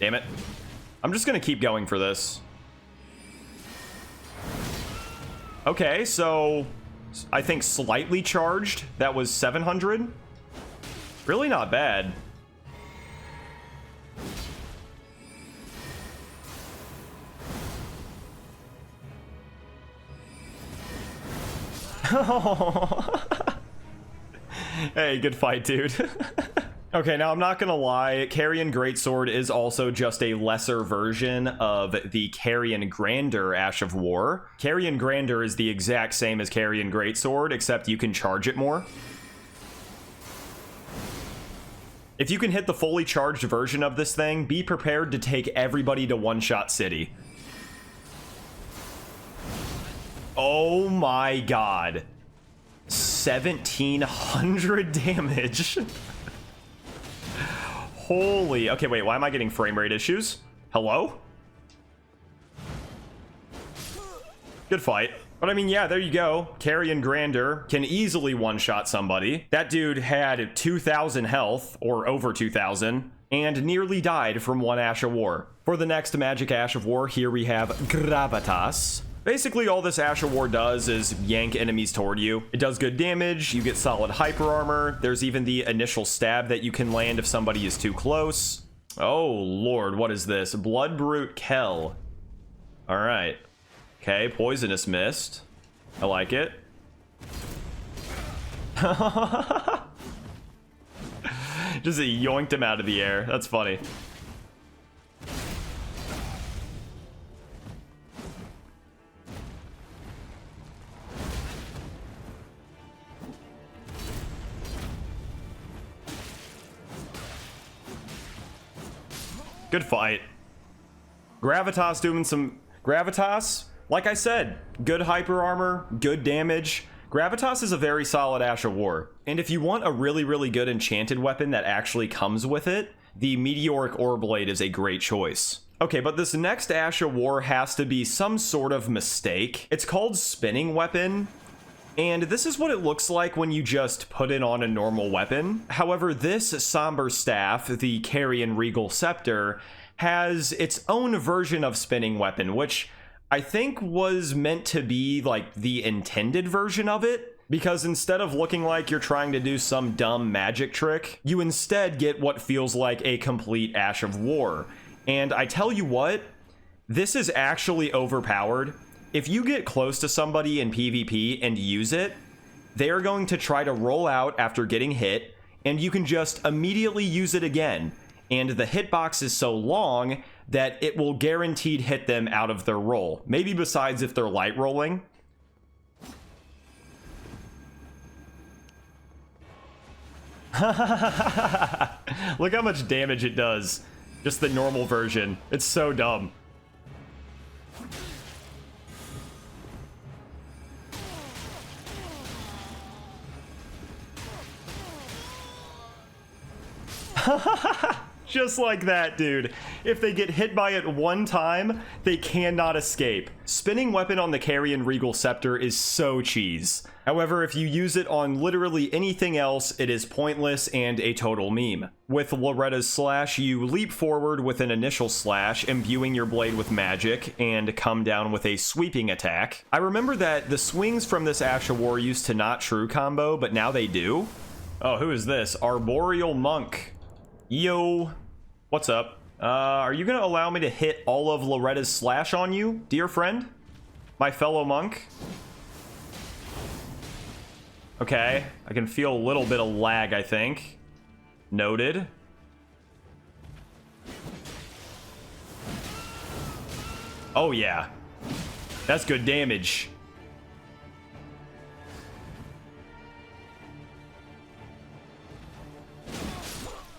Damn it. I'm just gonna keep going for this. Okay, so I think slightly charged. That was 700. Really not bad. Hey, good fight, dude. Okay, now I'm not gonna lie, Carian Greatsword is also just a lesser version of the Carian Grandeur Ash of War. Carian Grandeur is the exact same as Carian Greatsword, except you can charge it more. If you can hit the fully charged version of this thing, be prepared to take everybody to one-shot city. Oh my god. 1700 damage. Holy, okay, wait, why am I getting frame rate issues? Hello? Good fight. But I mean, yeah, there you go. Carian Grandeur can easily one-shot somebody. That dude had 2,000 health, or over 2,000, and nearly died from one Ash of War. For the next Magic Ash of War, here we have Gravitas. Basically, all this Ash of War does is yank enemies toward you. It does good damage, you get solid hyper armor, there's even the initial stab that you can land if somebody is too close. Oh lord, what is this? Blood Brute Kell. Alright. Okay, Poisonous Mist. I like it. Just yoinked him out of the air. That's funny. Good fight. Gravitas doing some... Gravitas, like I said, good hyper armor, good damage. Gravitas is a very solid Ash of War. And if you want a really, really good enchanted weapon that actually comes with it, the Meteoric Ore Blade is a great choice. Okay, but this next Ash of War has to be some sort of mistake. It's called Spinning Weapon. And this is what it looks like when you just put it on a normal weapon. However, this somber staff, the Carian Regal Scepter, has its own version of Spinning Weapon, which I think was meant to be like the intended version of it. Because instead of looking like you're trying to do some dumb magic trick, you instead get what feels like a complete Ash of War. And I tell you what, this is actually overpowered. If you get close to somebody in PvP and use it, they are going to try to roll out after getting hit, and you can just immediately use it again. And the hitbox is so long that it will guaranteed hit them out of their roll. Maybe besides if they're light rolling. Look how much damage it does. Just the normal version. It's so dumb. Just like that, dude. If they get hit by it one time, they cannot escape. Spinning Weapon on the Carian Regal Scepter is so cheese. However, if you use it on literally anything else, it is pointless and a total meme. With Loretta's Slash, you leap forward with an initial slash, imbuing your blade with magic, and come down with a sweeping attack. I remember that the swings from this Ash of War used to not true combo, but now they do. Oh, who is this? Arboreal Monk. Yo, what's up? Are you gonna allow me to hit all of Loretta's Slash on you, dear friend? My fellow monk? Okay, I can feel a little bit of lag, I think. Noted. Oh yeah, that's good damage.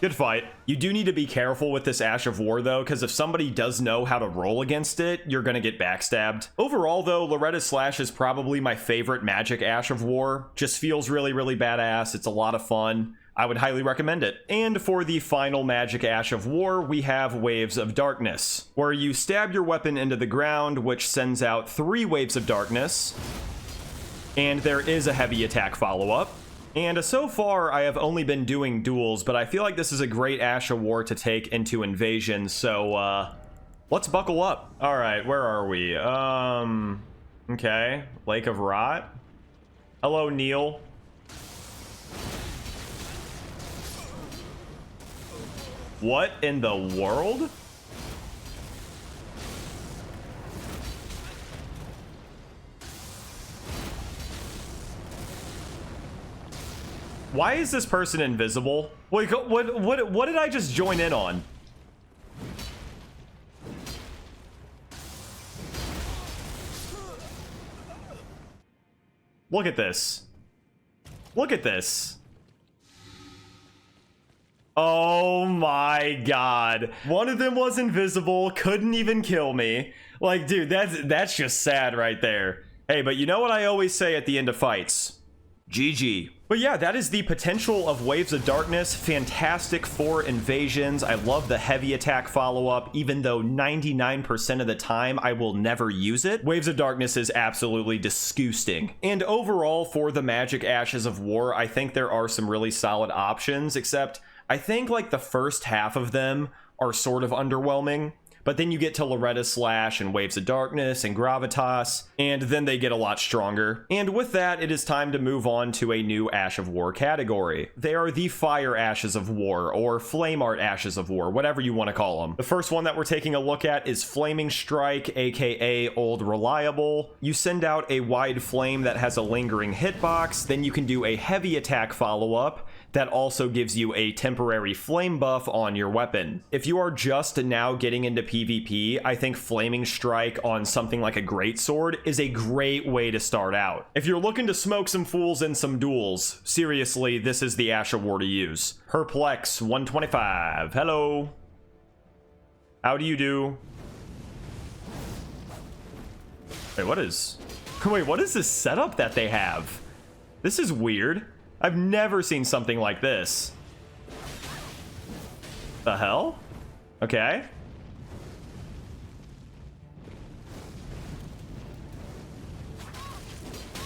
Good fight. You do need to be careful with this Ash of War, though, because if somebody does know how to roll against it, you're gonna get backstabbed. Overall, though, Loretta's Slash is probably my favorite magic Ash of War. Just feels really, really badass. It's a lot of fun. I would highly recommend it. And for the final magic Ash of War, we have Waves of Darkness, where you stab your weapon into the ground, which sends out 3 waves of darkness. And there is a heavy attack follow-up. And so far, I have only been doing duels, but I feel like this is a great Ash of War to take into Invasion, so, let's buckle up. Alright, where are we? Okay. Lake of Rot. Hello, Neil. What in the world? Why is this person invisible? Wait, what did I just join in on? Look at this. Look at this. Oh my god. One of them was invisible, couldn't even kill me. Like, dude, that's just sad right there. Hey, but you know what I always say at the end of fights? GG. But yeah, that is the potential of Waves of Darkness. Fantastic for invasions. I love the heavy attack follow-up, even though 99% of the time I will never use it. Waves of Darkness is absolutely disgusting. And overall, for the Magic Ashes of War, I think there are some really solid options, except I think like the first half of them are sort of underwhelming. but then you get to Loretta Slash and Waves of Darkness and Gravitas, and then they get a lot stronger. And with that, it is time to move on to a new Ash of War category. They are the Fire Ashes of War, or Flame Art Ashes of War, whatever you want to call them. The first one that we're taking a look at is Flaming Strike, aka Old Reliable. You send out a wide flame that has a lingering hitbox, then you can do a heavy attack follow-up that also gives you a temporary flame buff on your weapon. If you are just now getting into PvP, I think Flaming Strike on something like a Greatsword is a great way to start out. If you're looking to smoke some fools in some duels, seriously, this is the Ash of War to use. Perplex 125, hello. How do you do? Wait, what is this setup that they have? This is weird. I've never seen something like this. The hell? Okay.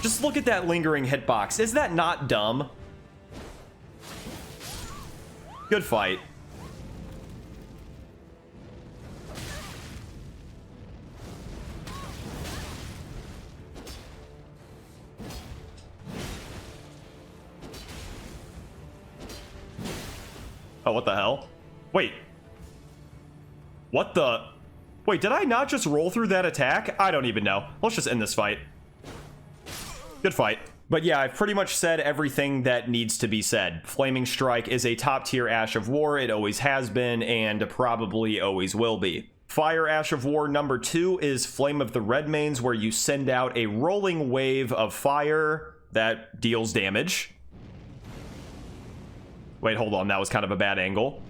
Just look at that lingering hitbox. Is that not dumb? Good fight. Oh, what the hell? Wait. What the? Wait, did I not just roll through that attack? I don't even know. Let's just end this fight. Good fight. But yeah, I've pretty much said everything that needs to be said. Flaming Strike is a top tier Ash of War. It always has been and probably always will be. Fire Ash of War number 2 is Flame of the Redmanes, where you send out a rolling wave of fire that deals damage. Wait, hold on, that was kind of a bad angle.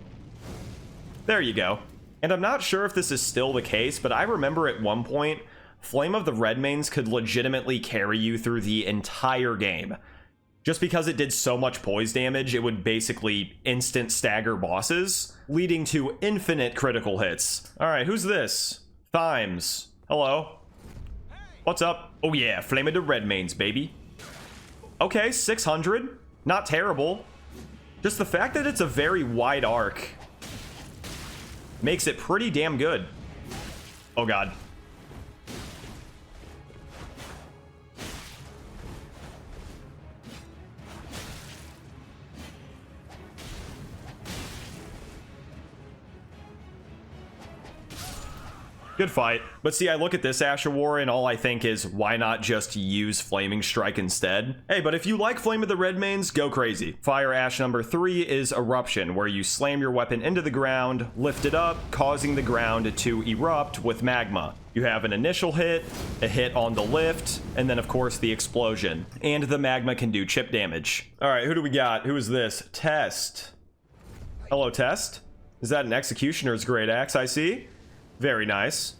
There you go. And I'm not sure if this is still the case, but I remember at one point, Flame of the Redmanes could legitimately carry you through the entire game. Just because it did so much poise damage, it would basically instant stagger bosses, leading to infinite critical hits. Alright, who's this? Thymes. Hello. What's up? Oh yeah, Flame of the Redmanes, baby. Okay, 600. Not terrible. Just the fact that it's a very wide arc makes it pretty damn good. Oh god. Good fight. But see, I look at this Ash of War and all I think is, why not just use Flaming Strike instead? Hey, but if you like Flame of the Redmanes, go crazy. Fire Ash number 3 is Eruption, where you slam your weapon into the ground, lift it up, causing the ground to erupt with magma. You have an initial hit, a hit on the lift, and then of course the explosion. And the magma can do chip damage. Alright, who do we got? Who is this? Test. Hello, Test? Is that an Executioner's Great Axe I see? Very nice.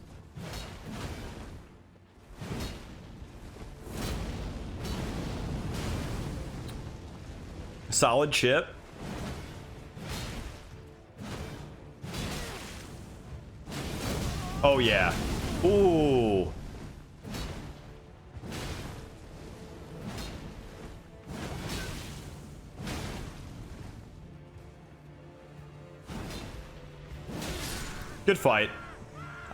Solid chip. Oh yeah. Ooh. Good fight.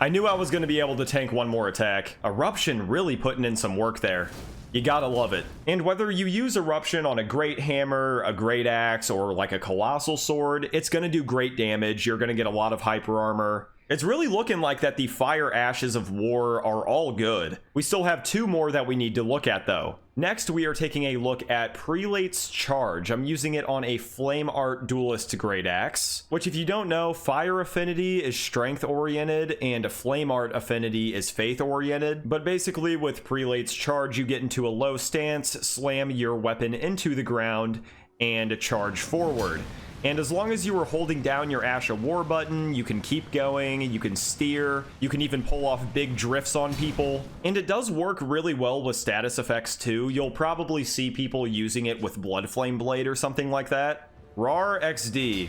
I knew I was going to be able to tank one more attack. Eruption really putting in some work there. You gotta love it. And whether you use Eruption on a Great Hammer, a Great Axe, or like a Colossal Sword, it's going to do great damage. You're going to get a lot of hyper armor. It's really looking like that the Fire Ashes of War are all good. We still have 2 more that we need to look at though. Next, we are taking a look at Prelate's Charge. I'm using it on a Flame Art Duelist Great Axe, which if you don't know, Fire Affinity is Strength Oriented and Flame Art Affinity is Faith Oriented. But basically with Prelate's Charge, you get into a low stance, slam your weapon into the ground, and charge forward. And as long as you are holding down your Ash of War button, you can keep going, you can steer, you can even pull off big drifts on people. And it does work really well with status effects too. You'll probably see people using it with Bloodflame Blade or something like that. RAR XD.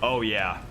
Oh yeah.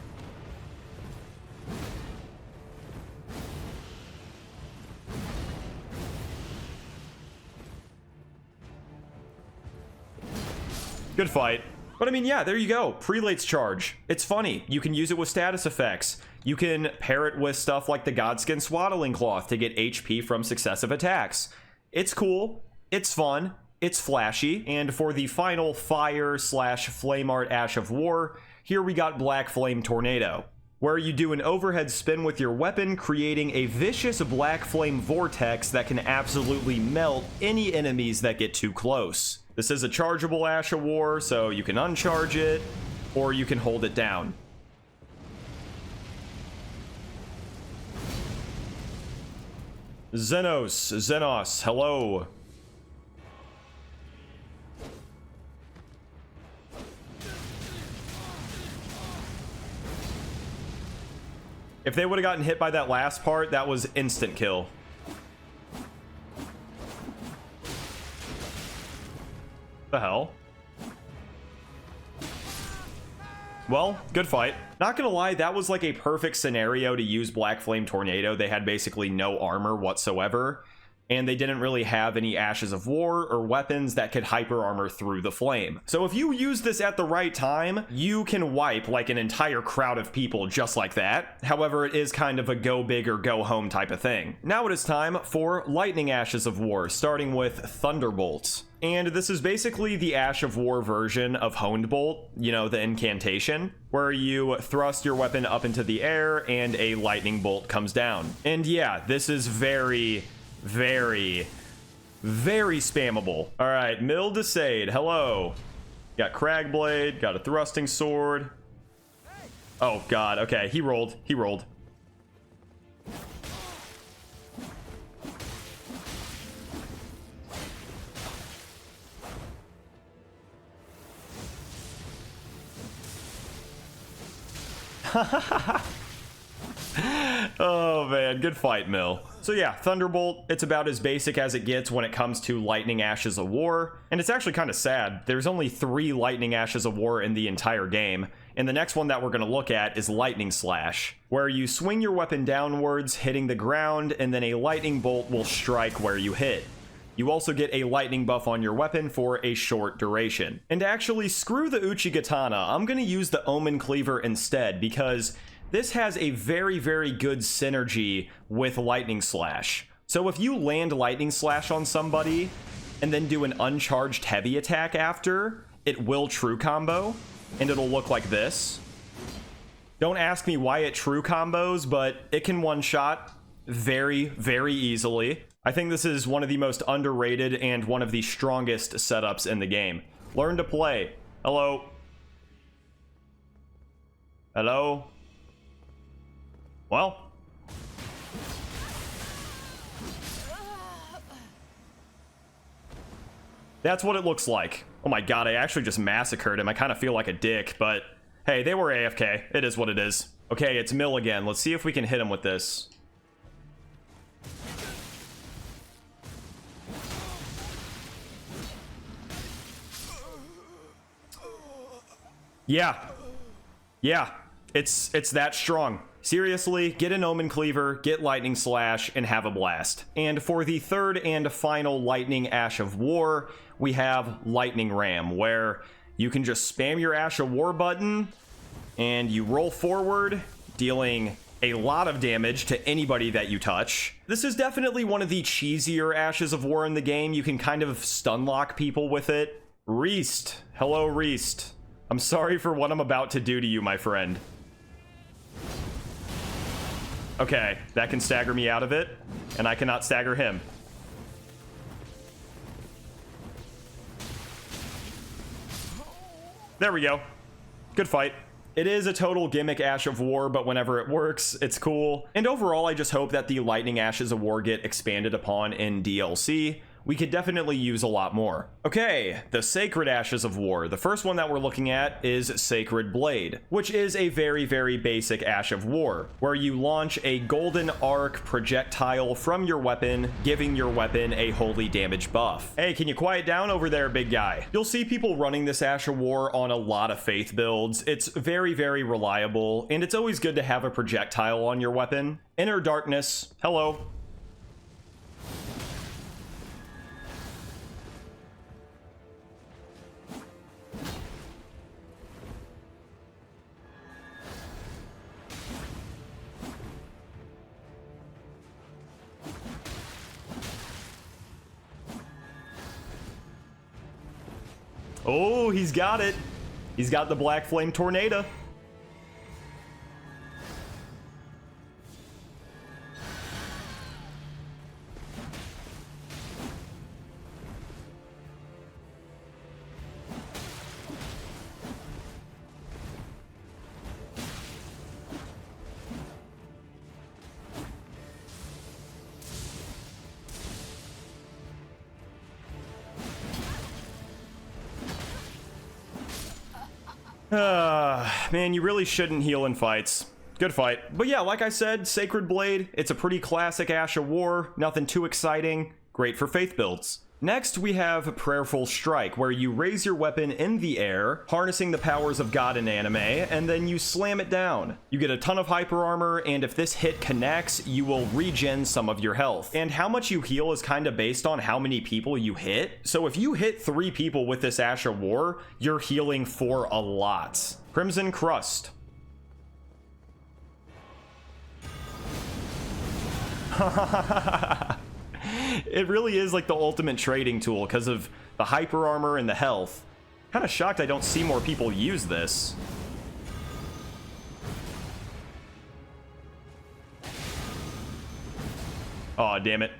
Good fight. But I mean, yeah, there you go. Prelate's Charge. It's funny. You can use it with status effects. You can pair it with stuff like the Godskin Swaddling Cloth to get HP from successive attacks. It's cool. It's fun. It's flashy. And for the final fire/flame art Ash of War, here we got Black Flame Tornado, where you do an overhead spin with your weapon, creating a vicious black flame vortex that can absolutely melt any enemies that get too close. This is a chargeable Ash of War, so you can uncharge it, or you can hold it down. Xenos, hello. If they would have gotten hit by that last part, that was instant kill. The hell? Well, good fight. Not gonna lie, that was like a perfect scenario to use Black Flame Tornado. They had basically no armor whatsoever, and they didn't really have any Ashes of War or weapons that could hyper armor through the flame. So if you use this at the right time, you can wipe like an entire crowd of people just like that. However, it is kind of a go big or go home type of thing. Now it is time for Lightning Ashes of War, starting with Thunderbolt. And this is basically the Ash of War version of Honed Bolt, you know, the incantation, where you thrust your weapon up into the air and a lightning bolt comes down. And yeah, this is very spammable. All right, Mildesade, hello. Got Cragblade, got a thrusting sword. Oh god, okay, he rolled. Oh man, good fight, Mill. So yeah, Thunderbolt, it's about as basic as it gets when it comes to Lightning Ashes of War, and it's actually kind of sad. There's only 3 Lightning Ashes of War in the entire game, and the next one that we're going to look at is Lightning Slash, where you swing your weapon downwards, hitting the ground, and then a lightning bolt will strike where you hit. You also get a lightning buff on your weapon for a short duration. And actually, screw the Uchigatana, I'm going to use the Omen Cleaver instead, because this has a very good synergy with Lightning Slash. So if you land Lightning Slash on somebody, and then do an uncharged heavy attack after, it will true combo, and it'll look like this. Don't ask me why it true combos, but it can one-shot very easily. I think this is one of the most underrated and one of the strongest setups in the game. Learn to play. Hello. Hello. Well. That's what it looks like. Oh my god, I actually just massacred him. I kind of feel like a dick, but hey, they were AFK. It is what it is. Okay, it's Mill again. Let's see if we can hit him with this. Yeah, it's that strong. Seriously, get an Omen Cleaver, get Lightning Slash, and have a blast. And for the third and final Lightning Ash of War, we have Lightning Ram, where you can just spam your Ash of War button, and you roll forward, dealing a lot of damage to anybody that you touch. This is definitely one of the cheesier Ashes of War in the game. You can kind of stun lock people with it. Reist. Hello, Reist. I'm sorry for what I'm about to do to you, my friend. Okay, that can stagger me out of it, and I cannot stagger him. There we go. Good fight. It is a total gimmick Ash of War, but whenever it works, it's cool. And overall, I just hope that the Lightning Ashes of War get expanded upon in DLC. We could definitely use a lot more. Okay, the Sacred Ashes of War. The first one that we're looking at is Sacred Blade, which is a very basic Ash of War, where you launch a golden arc projectile from your weapon, giving your weapon a holy damage buff. Hey, can you quiet down over there, big guy? You'll see people running this Ash of War on a lot of faith builds. It's very reliable, and it's always good to have a projectile on your weapon. Inner Darkness, hello. Oh, he's got it. He's got the Black Flame Tornado. Man, you really shouldn't heal in fights. Good fight. But yeah, like I said, Sacred Blade, it's a pretty classic Ash of War, nothing too exciting, great for faith builds. Next, we have Prayerful Strike, where you raise your weapon in the air, harnessing the powers of God in anime, and then you slam it down. You get a ton of hyper armor, and if this hit connects, you will regen some of your health. And how much you heal is kind of based on how many people you hit. So if you hit 3 people with this Ash of War, you're healing for a lot. Crimson Crust. It really is like the ultimate trading tool because of the hyper armor and the health. Kind of shocked I don't see more people use this. Aw, damn it.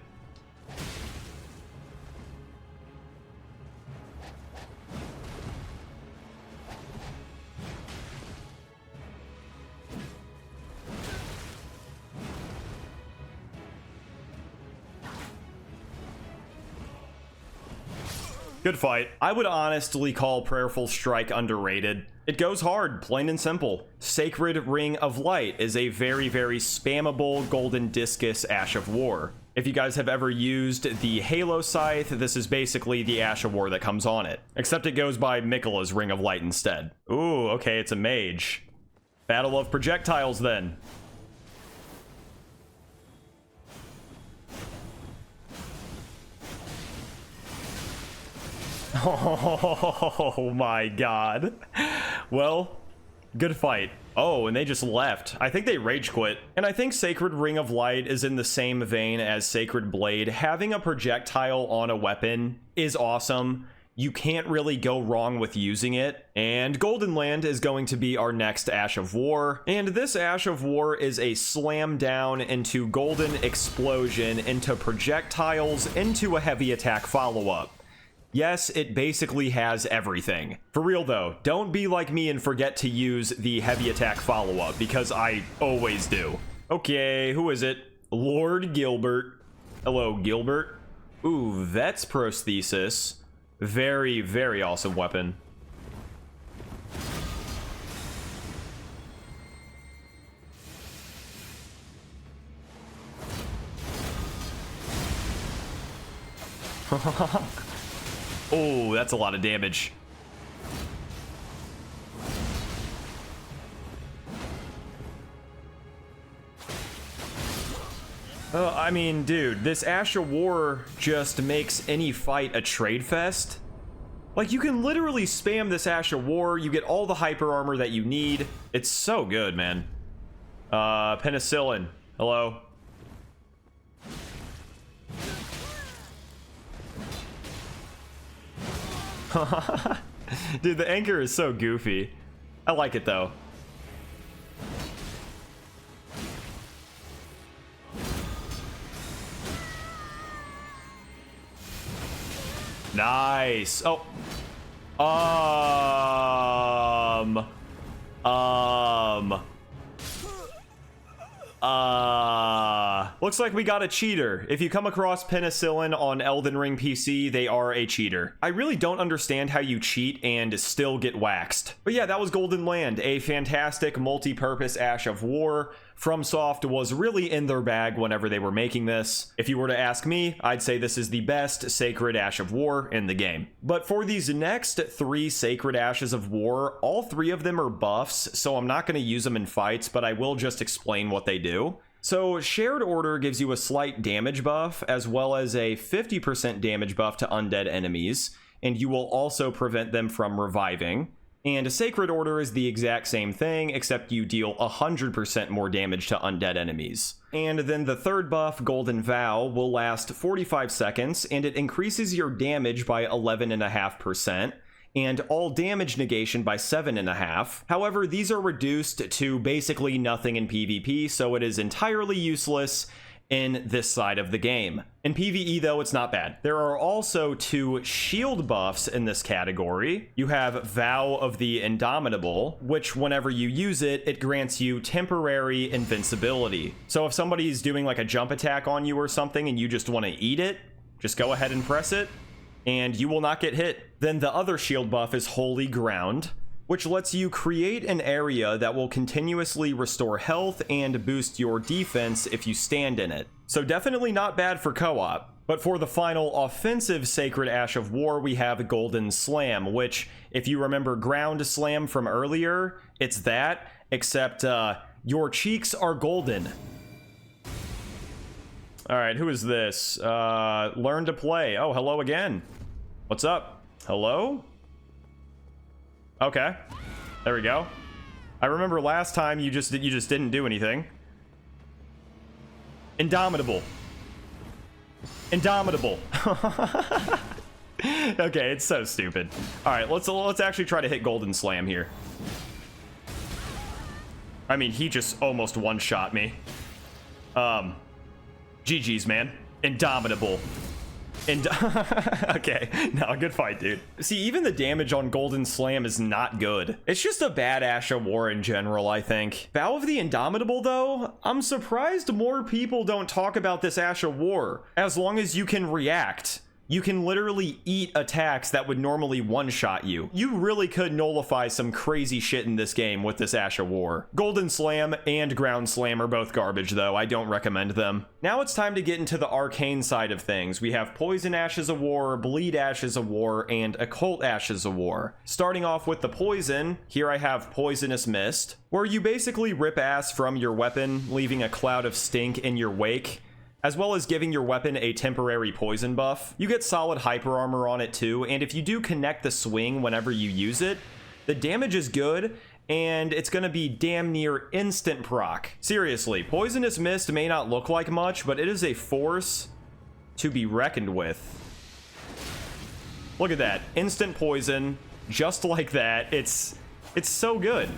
Good fight. I would honestly call Prayerful Strike underrated. It goes hard, plain and simple. Sacred Ring of Light is a very, very spammable Golden Discus Ash of War. If you guys have ever used the Halo Scythe, this is basically the Ash of War that comes on it. Except it goes by Miquella's Ring of Light instead. Ooh, okay, it's a mage. Battle of projectiles then. Oh my god. Well, good fight. Oh, and they just left. I think they rage quit. And I think Sacred Ring of Light is in the same vein as Sacred Blade. Having a projectile on a weapon is awesome. You can't really go wrong with using it. And Golden Land is going to be our next Ash of War. And this Ash of War is a slam down into Golden Explosion, into projectiles, into a heavy attack follow-up. Yes, it basically has everything. For real though, don't be like me and forget to use the heavy attack follow-up, because I always do. Okay, who is it? Lord Gilbert. Hello, Gilbert. Ooh, that's prosthesis. Very, very awesome weapon. Oh, that's a lot of damage. I mean, dude, this Ash of War just makes any fight a trade fest. Like, you can literally spam this Ash of War, you get all the hyper armor that you need. It's so good, man. Penicillin. Hello. Dude, the anchor is so goofy. I like it though. Nice. Oh. Looks like we got a cheater. If you come across Penicillin on Elden Ring PC, they are a cheater. I really don't understand how you cheat and still get waxed. But yeah, that was Golden Land, a fantastic multi-purpose Ash of War. FromSoft was really in their bag whenever they were making this. If you were to ask me, I'd say this is the best Sacred Ash of War in the game. But for these next 3 Sacred Ashes of War, all 3 of them are buffs, so I'm not going to use them in fights, but I will just explain what they do. So Shared Order gives you a slight damage buff, as well as a 50% damage buff to undead enemies, and you will also prevent them from reviving. And Sacred Order is the exact same thing, except you deal 100% more damage to undead enemies. And then the third buff, Golden Vow, will last 45 seconds, and it increases your damage by 11.5%. and all damage negation by 7.5. However, these are reduced to basically nothing in PvP, so it is entirely useless in this side of the game. In PvE though, it's not bad. There are also 2 shield buffs in this category. You have Vow of the Indomitable, which whenever you use it, it grants you temporary invincibility. So if somebody's doing like a jump attack on you or something and you just want to eat it, just go ahead and press it and you will not get hit. Then the other shield buff is Holy Ground, which lets you create an area that will continuously restore health and boost your defense if you stand in it. So definitely not bad for co-op. But for the final offensive Sacred Ash of War, we have Golden Slam, which, if you remember Ground Slam from earlier, it's that, except your cheeks are golden. Alright, who is this? Learn to play. Oh, hello again. What's up? Hello? Okay, there we go. I remember last time you just didn't do anything. Indomitable. Indomitable. Okay, it's so stupid. All right, let's actually try to hit Golden Slam here. I mean, he just almost one-shot me. GG's, man. Indomitable. Okay, no, good fight, dude. See, even the damage on Golden Slam is not good. It's just a bad Ash of War in general, I think. Vow of the Indomitable, though, I'm surprised more people don't talk about this Ash of War. As long as you can react, you can literally eat attacks that would normally one-shot you. You really could nullify some crazy shit in this game with this Ash of War. Golden Slam and Ground Slam are both garbage, though. I don't recommend them. Now it's time to get into the arcane side of things. We have Poison Ashes of War, Bleed Ashes of War, and Occult Ashes of War. Starting off with the Poison, here I have Poisonous Mist, where you basically rip ass from your weapon, leaving a cloud of stink in your wake, as well as giving your weapon a temporary poison buff. You get solid hyper armor on it too, and if you do connect the swing whenever you use it, the damage is good, and it's gonna be damn near instant proc. Seriously, Poisonous Mist may not look like much, but it is a force to be reckoned with. Look at that, instant poison, just like that. It's so good.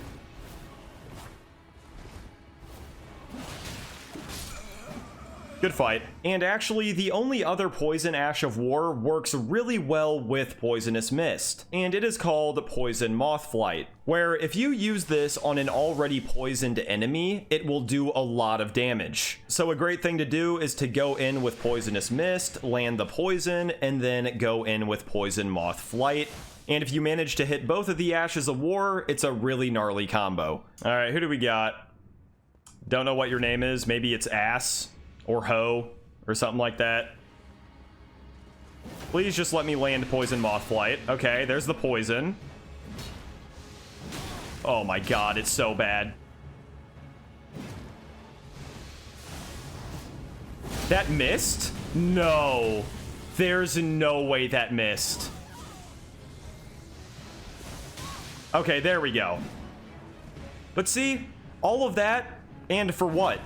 Good fight. And actually, the only other Poison Ash of War works really well with Poisonous Mist, and it is called Poison Moth Flight, where if you use this on an already poisoned enemy, it will do a lot of damage. So a great thing to do is to go in with Poisonous Mist, land the poison, and then go in with Poison Moth Flight. And if you manage to hit both of the Ashes of War, it's a really gnarly combo. All right, who do we got? Don't know what your name is. Maybe it's Ass or Ho or something like that. Please just let me land Poison Moth Flight. Okay, there's the poison. Oh my god, it's so bad. That missed? No. There's no way that missed. Okay, there we go. But see, all of that, and for what?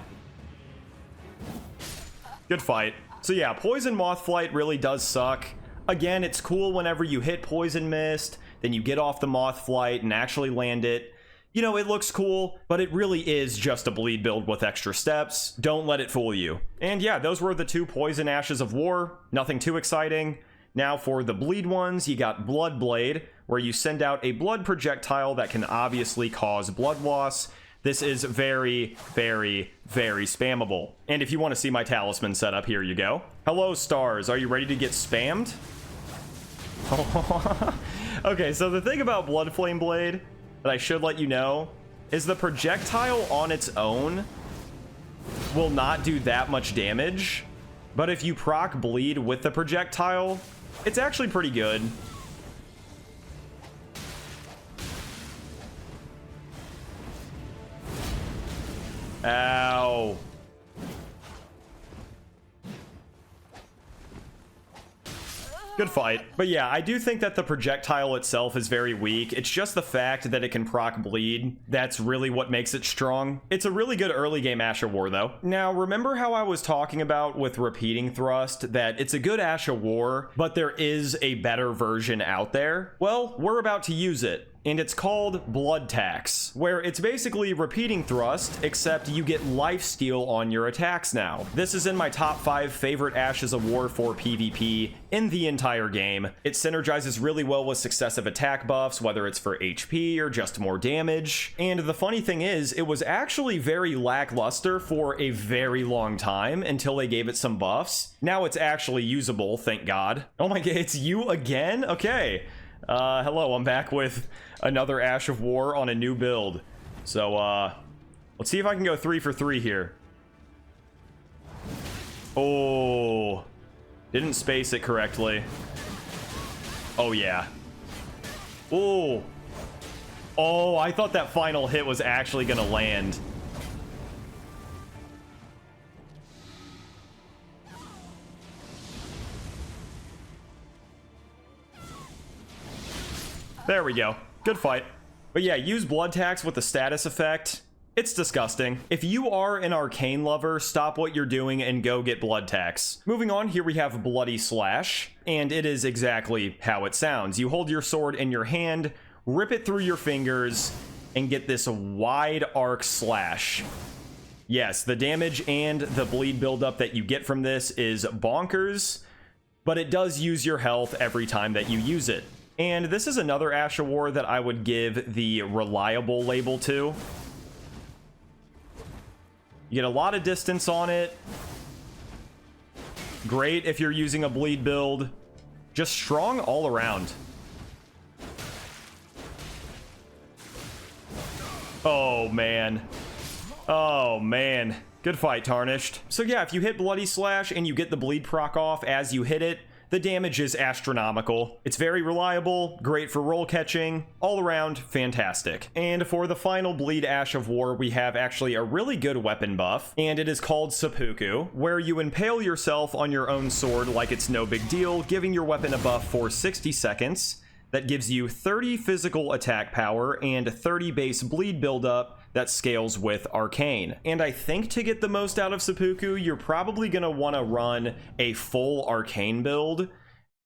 Good fight. So yeah, Poison Moth Flight really does suck. Again, it's cool whenever you hit Poison Mist, then you get off the Moth Flight and actually land it. You know, it looks cool, but it really is just a bleed build with extra steps. Don't let it fool you. And yeah, those were the 2 Poison Ashes of War. Nothing too exciting. Now for the bleed ones, you got Bloodblade, where you send out a blood projectile that can obviously cause blood loss. This is very, very, very spammable. And if you want to see my talisman setup, here you go. Hello, stars. Are you ready to get spammed? Okay, so the thing about Blood Flame Blade that I should let you know is the projectile on its own will not do that much damage. But if you proc bleed with the projectile, it's actually pretty good. Ow. Good fight. But yeah, I do think that the projectile itself is very weak. It's just the fact that it can proc bleed. That's really what makes it strong. It's a really good early game Ash of War though. Now, remember how I was talking about with repeating thrust, that it's a good Ash of War, but there is a better version out there? Well, we're about to use it. And it's called Blood Tax, where it's basically repeating thrust, except you get lifesteal on your attacks now. This is in my top 5 favorite Ashes of War for PvP in the entire game. It synergizes really well with successive attack buffs, whether it's for HP or just more damage. And the funny thing is, it was actually very lackluster for a very long time until they gave it some buffs. Now it's actually usable, thank God. Oh my god, it's you again? Okay. Hello, I'm back with another Ash of War on a new build. So, let's see if I can go 3 for 3 here. Oh, didn't space it correctly. Oh, yeah. Oh. Oh, I thought that final hit was actually gonna land. There we go. Good fight. But yeah, use Blood Tax with the status effect. It's disgusting. If you are an arcane lover, stop what you're doing and go get Blood Tax. Moving on, here we have Bloody Slash, and it is exactly how it sounds. You hold your sword in your hand, rip it through your fingers, and get this wide arc slash. Yes, the damage and the bleed buildup that you get from this is bonkers, but it does use your health every time that you use it. And this is another Ash of War that I would give the reliable label to. You get a lot of distance on it. Great if you're using a bleed build. Just strong all around. Oh, man. Oh, man. Good fight, Tarnished. So yeah, if you hit Bloody Slash and you get the bleed proc off as you hit it, the damage is astronomical. It's very reliable, great for roll catching, all around fantastic. And for the final bleed Ash of War, we have actually a really good weapon buff, and it is called Seppuku, where you impale yourself on your own sword like it's no big deal, giving your weapon a buff for 60 seconds. That gives you 30 physical attack power and 30 base bleed buildup that scales with Arcane. And I think to get the most out of Seppuku, you're probably going to want to run a full Arcane build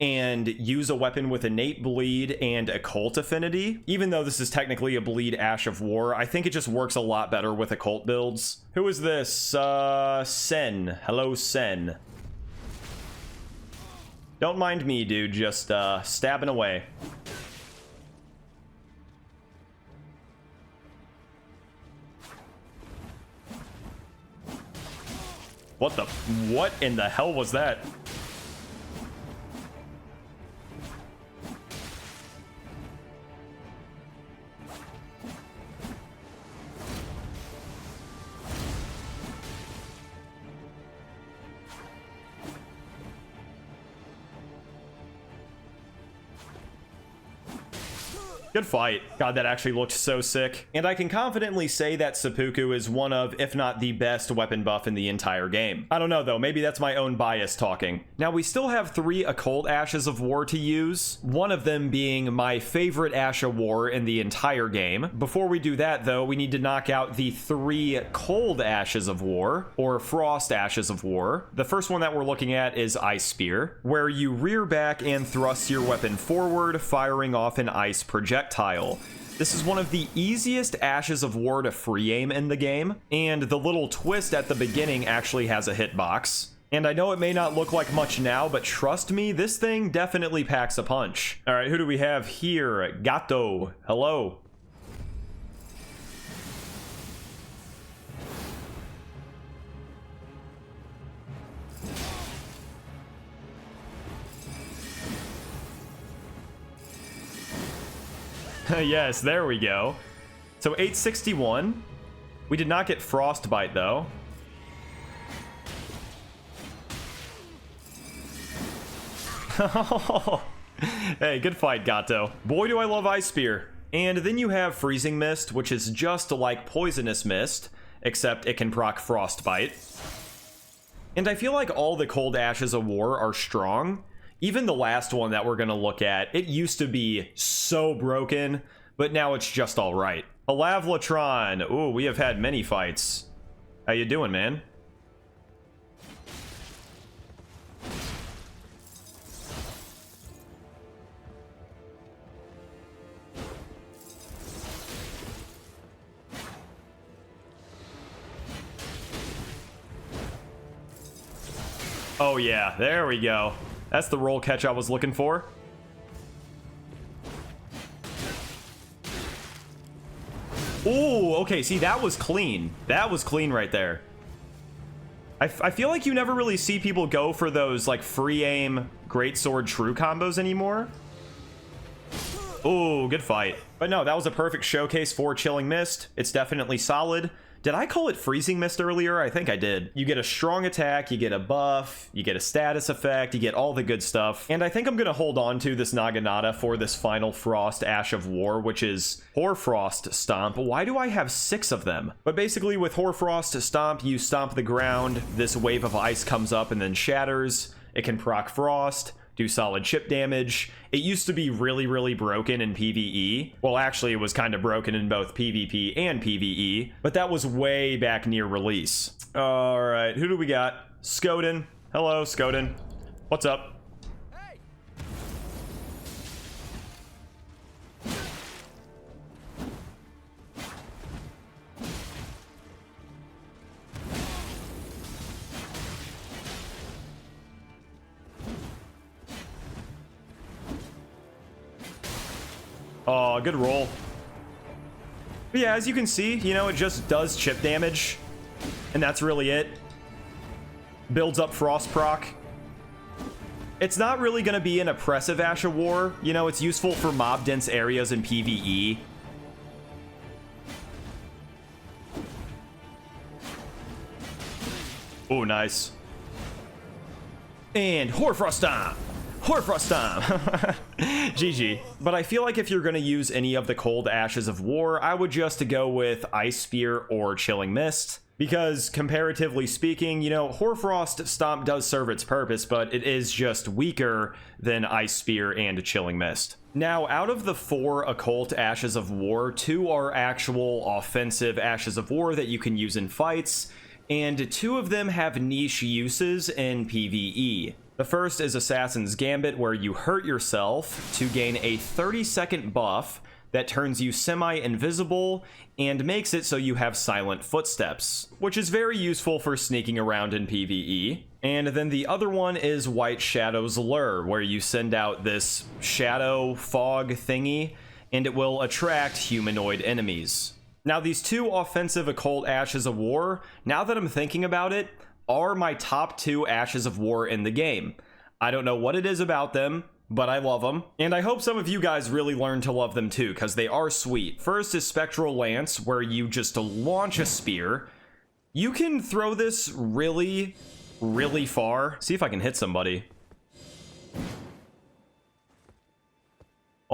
and use a weapon with innate bleed and occult affinity. Even though this is technically a bleed Ash of War, I think it just works a lot better with occult builds. Who is this? Sen. Hello, Sen. Don't mind me, dude. Just stabbing away. What in the hell was that? Good fight. God, that actually looked so sick. And I can confidently say that Seppuku is one of, if not the best weapon buff in the entire game. I don't know though, maybe that's my own bias talking. Now we still have 3 occult Ashes of War to use, one of them being my favorite Ash of War in the entire game. Before we do that though, we need to knock out the 3 cold Ashes of War, or Frost Ashes of War. The first one that we're looking at is Ice Spear, where you rear back and thrust your weapon forward, firing off an ice projectile. This is one of the easiest Ashes of War to free aim in the game, and the little twist at the beginning actually has a hitbox. And I know it may not look like much now, but trust me, this thing definitely packs a punch. All right, who do we have here? Gato. Hello. Yes, there we go. So 861. We did not get Frostbite though. Hey, good fight, Gato. Boy, do I love Ice Spear. And then you have Freezing Mist, which is just like Poisonous Mist, except it can proc Frostbite. And I feel like all the cold Ashes of War are strong. Even the last one that we're gonna look at, it used to be so broken, but now it's just all right. Alavlatron. Ooh, we have had many fights. How you doing, man? Oh yeah, there we go. That's the roll catch I was looking for. Ooh, okay, see, that was clean. That was clean right there. I feel like you never really see people go for those, like, free aim Greatsword true combos anymore. Ooh, good fight. But no, that was a perfect showcase for Chilling Mist. It's definitely solid. Did I call it Freezing Mist earlier? I think I did. You get a strong attack, you get a buff, you get a status effect, you get all the good stuff. And I think I'm gonna hold on to this Naginata for this final Frost Ash of War, which is Hoarfrost Stomp. Why do I have 6 of them? But basically with Hoarfrost Stomp, you stomp the ground, this wave of ice comes up and then shatters. It can proc Frost, do solid chip damage. It used to be really, really broken in PvE. Well, actually, it was kind of broken in both PvP and PvE, but that was way back near release. All right, who do we got? Skoden. Hello, Skoden. What's up? Oh, good roll. But yeah, as you can see, you know, it just does chip damage. And that's really it. Builds up Frost proc. It's not really going to be an oppressive Ash of War. You know, it's useful for mob-dense areas in PvE. Oh, nice. And Hoarfrost Stomp! Hoarfrost Stomp! GG. But I feel like if you're going to use any of the cold Ashes of War, I would just go with Ice Spear or Chilling Mist. Because, comparatively speaking, you know, Hoarfrost Stomp does serve its purpose, but it is just weaker than Ice Spear and Chilling Mist. Now, out of the 4 occult Ashes of War, 2 are actual offensive Ashes of War that you can use in fights, and 2 of them have niche uses in PvE. The first is Assassin's Gambit, where you hurt yourself to gain a 30-second buff that turns you semi-invisible and makes it so you have silent footsteps, which is very useful for sneaking around in PvE. And then the other one is White Shadow's Lure, where you send out this shadow fog thingy, and it will attract humanoid enemies. Now, these 2 offensive occult Ashes of War, now that I'm thinking about it, are my top 2 Ashes of War in the game. I don't know what it is about them, but I love them. And I hope some of you guys really learn to love them too, because they are sweet. First is Spectral Lance, where you just launch a spear. You can throw this really, really far. See if I can hit somebody.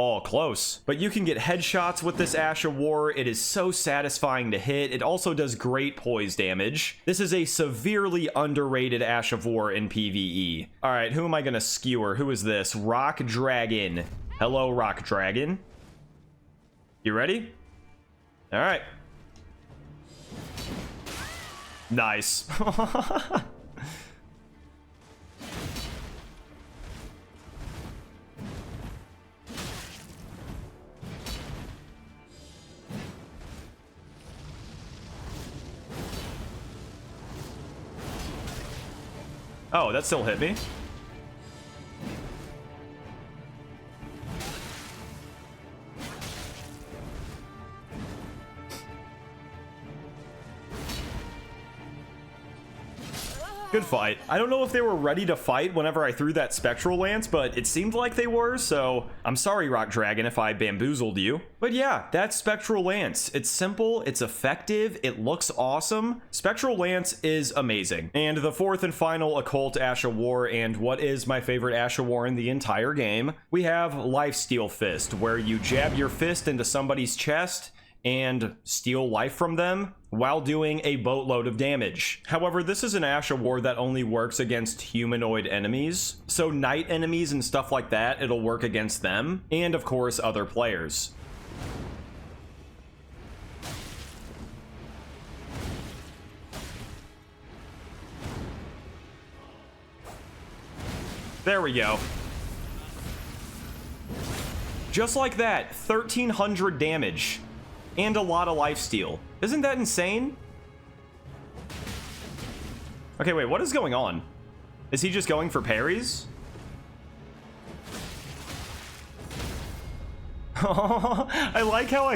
Oh, close. But you can get headshots with this Ash of War. It is so satisfying to hit. It also does great poise damage. This is a severely underrated Ash of War in PvE. All right, who am I gonna skewer? Who is this? Rock Dragon. Hello, Rock Dragon. You ready? All right. Nice. Oh, that still hit me. Good fight. I don't know if they were ready to fight whenever I threw that Spectral Lance, but it seemed like they were, so I'm sorry, Rock Dragon, if I bamboozled you. But yeah, that's Spectral Lance. It's simple, it's effective, it looks awesome. Spectral Lance is amazing. And the 4th and final occult Ash of War, and what is my favorite Ash of War in the entire game, we have Lifesteal Fist, where you jab your fist into somebody's chest, and steal life from them while doing a boatload of damage. However, this is an Ash of War that only works against humanoid enemies, so knight enemies and stuff like that, it'll work against them, and of course other players. There we go. Just like that, 1300 damage and a lot of lifesteal. Isn't that insane? Okay, wait, what is going on? Is he just going for parries? I like how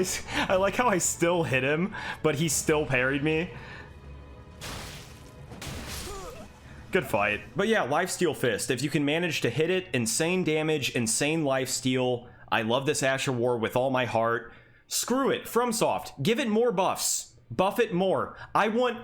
I still hit him, but he still parried me. Good fight. But yeah, lifesteal fist. If you can manage to hit it, insane damage, insane lifesteal. I love this Ash of War with all my heart. Screw it, FromSoft. Give it more buffs. Buff it more. I want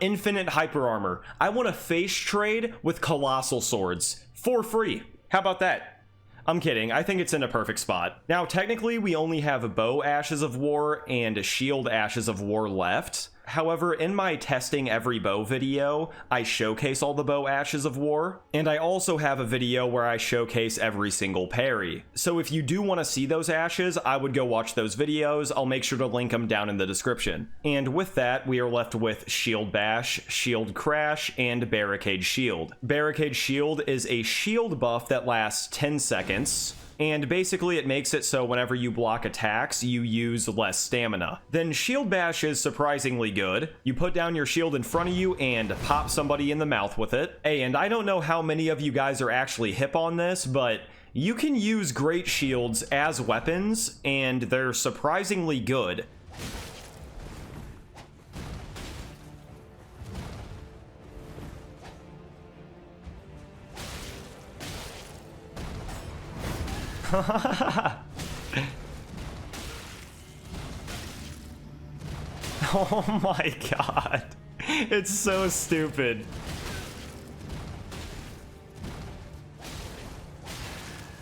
infinite hyper armor. I want a face trade with colossal swords for free. How about that? I'm kidding. I think it's in a perfect spot. Now, technically, we only have bow Ashes of War and shield Ashes of War left. However, in my testing every bow video, I showcase all the bow Ashes of War, and I also have a video where I showcase every single parry. So if you do want to see those ashes, I would go watch those videos. I'll make sure to link them down in the description. And with that, we are left with Shield Bash, Shield Crash, and Barricade Shield. Barricade Shield is a shield buff that lasts 10 seconds. And basically it makes it so whenever you block attacks, you use less stamina. Then Shield Bash is surprisingly good. You put down your shield in front of you and pop somebody in the mouth with it. Hey, and I don't know how many of you guys are actually hip on this, but you can use great shields as weapons, and they're surprisingly good. Oh my god. It's so stupid.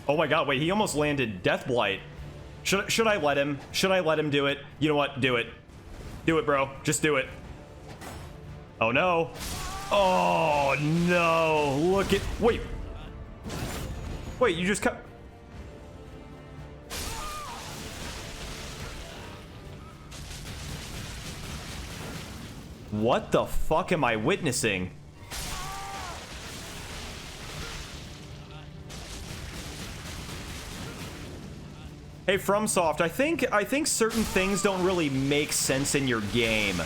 Oh my god, wait, he almost landed Death Blight. Should I let him? Should I let him do it? You know what? Do it. Do it, bro. Just do it. Oh no. Oh no. Look at... Wait. Wait, you just cut... What the fuck am I witnessing? Hey, FromSoft, I think certain things don't really make sense in your game.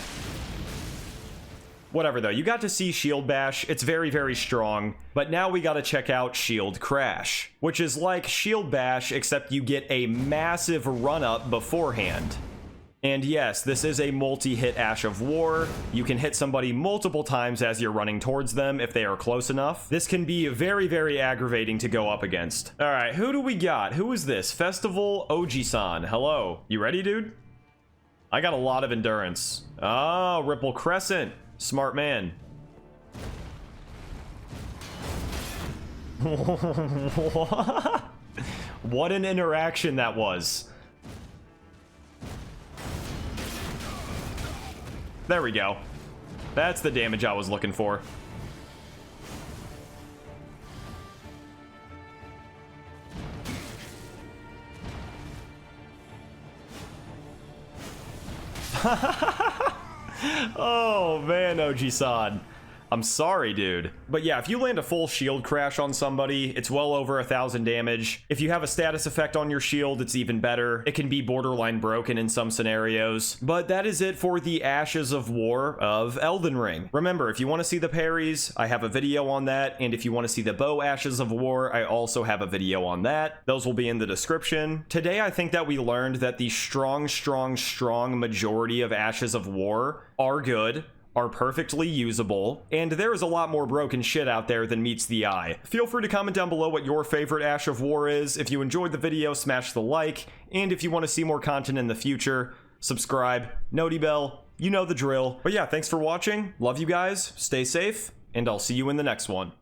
Whatever though, you got to see Shield Bash, it's very, very strong, but now we gotta check out Shield Crash, which is like Shield Bash, except you get a massive run-up beforehand. And yes, this is a multi-hit Ash of War. You can hit somebody multiple times as you're running towards them if they are close enough. This can be very, very aggravating to go up against. All right, who do we got? Who is this? Festival Oji-san. Hello. You ready, dude? I got a lot of endurance. Oh, Ripple Crescent. Smart man. What an interaction that was. There we go. That's the damage I was looking for. Oh man, Oji-san. I'm sorry, dude. But yeah, if you land a full shield crash on somebody, it's well over 1,000 damage. If you have a status effect on your shield, it's even better. It can be borderline broken in some scenarios. But that is it for the Ashes of War of Elden Ring. Remember, if you want to see the parries, I have a video on that. And if you want to see the bow Ashes of War, I also have a video on that. Those will be in the description. Today, I think that we learned that the strong majority of Ashes of War are good, are perfectly usable, and there is a lot more broken shit out there than meets the eye. Feel free to comment down below what your favorite Ash of War is. If you enjoyed the video, smash the like, and if you want to see more content in the future, subscribe, noti bell, you know the drill. But yeah, thanks for watching, love you guys, stay safe, and I'll see you in the next one.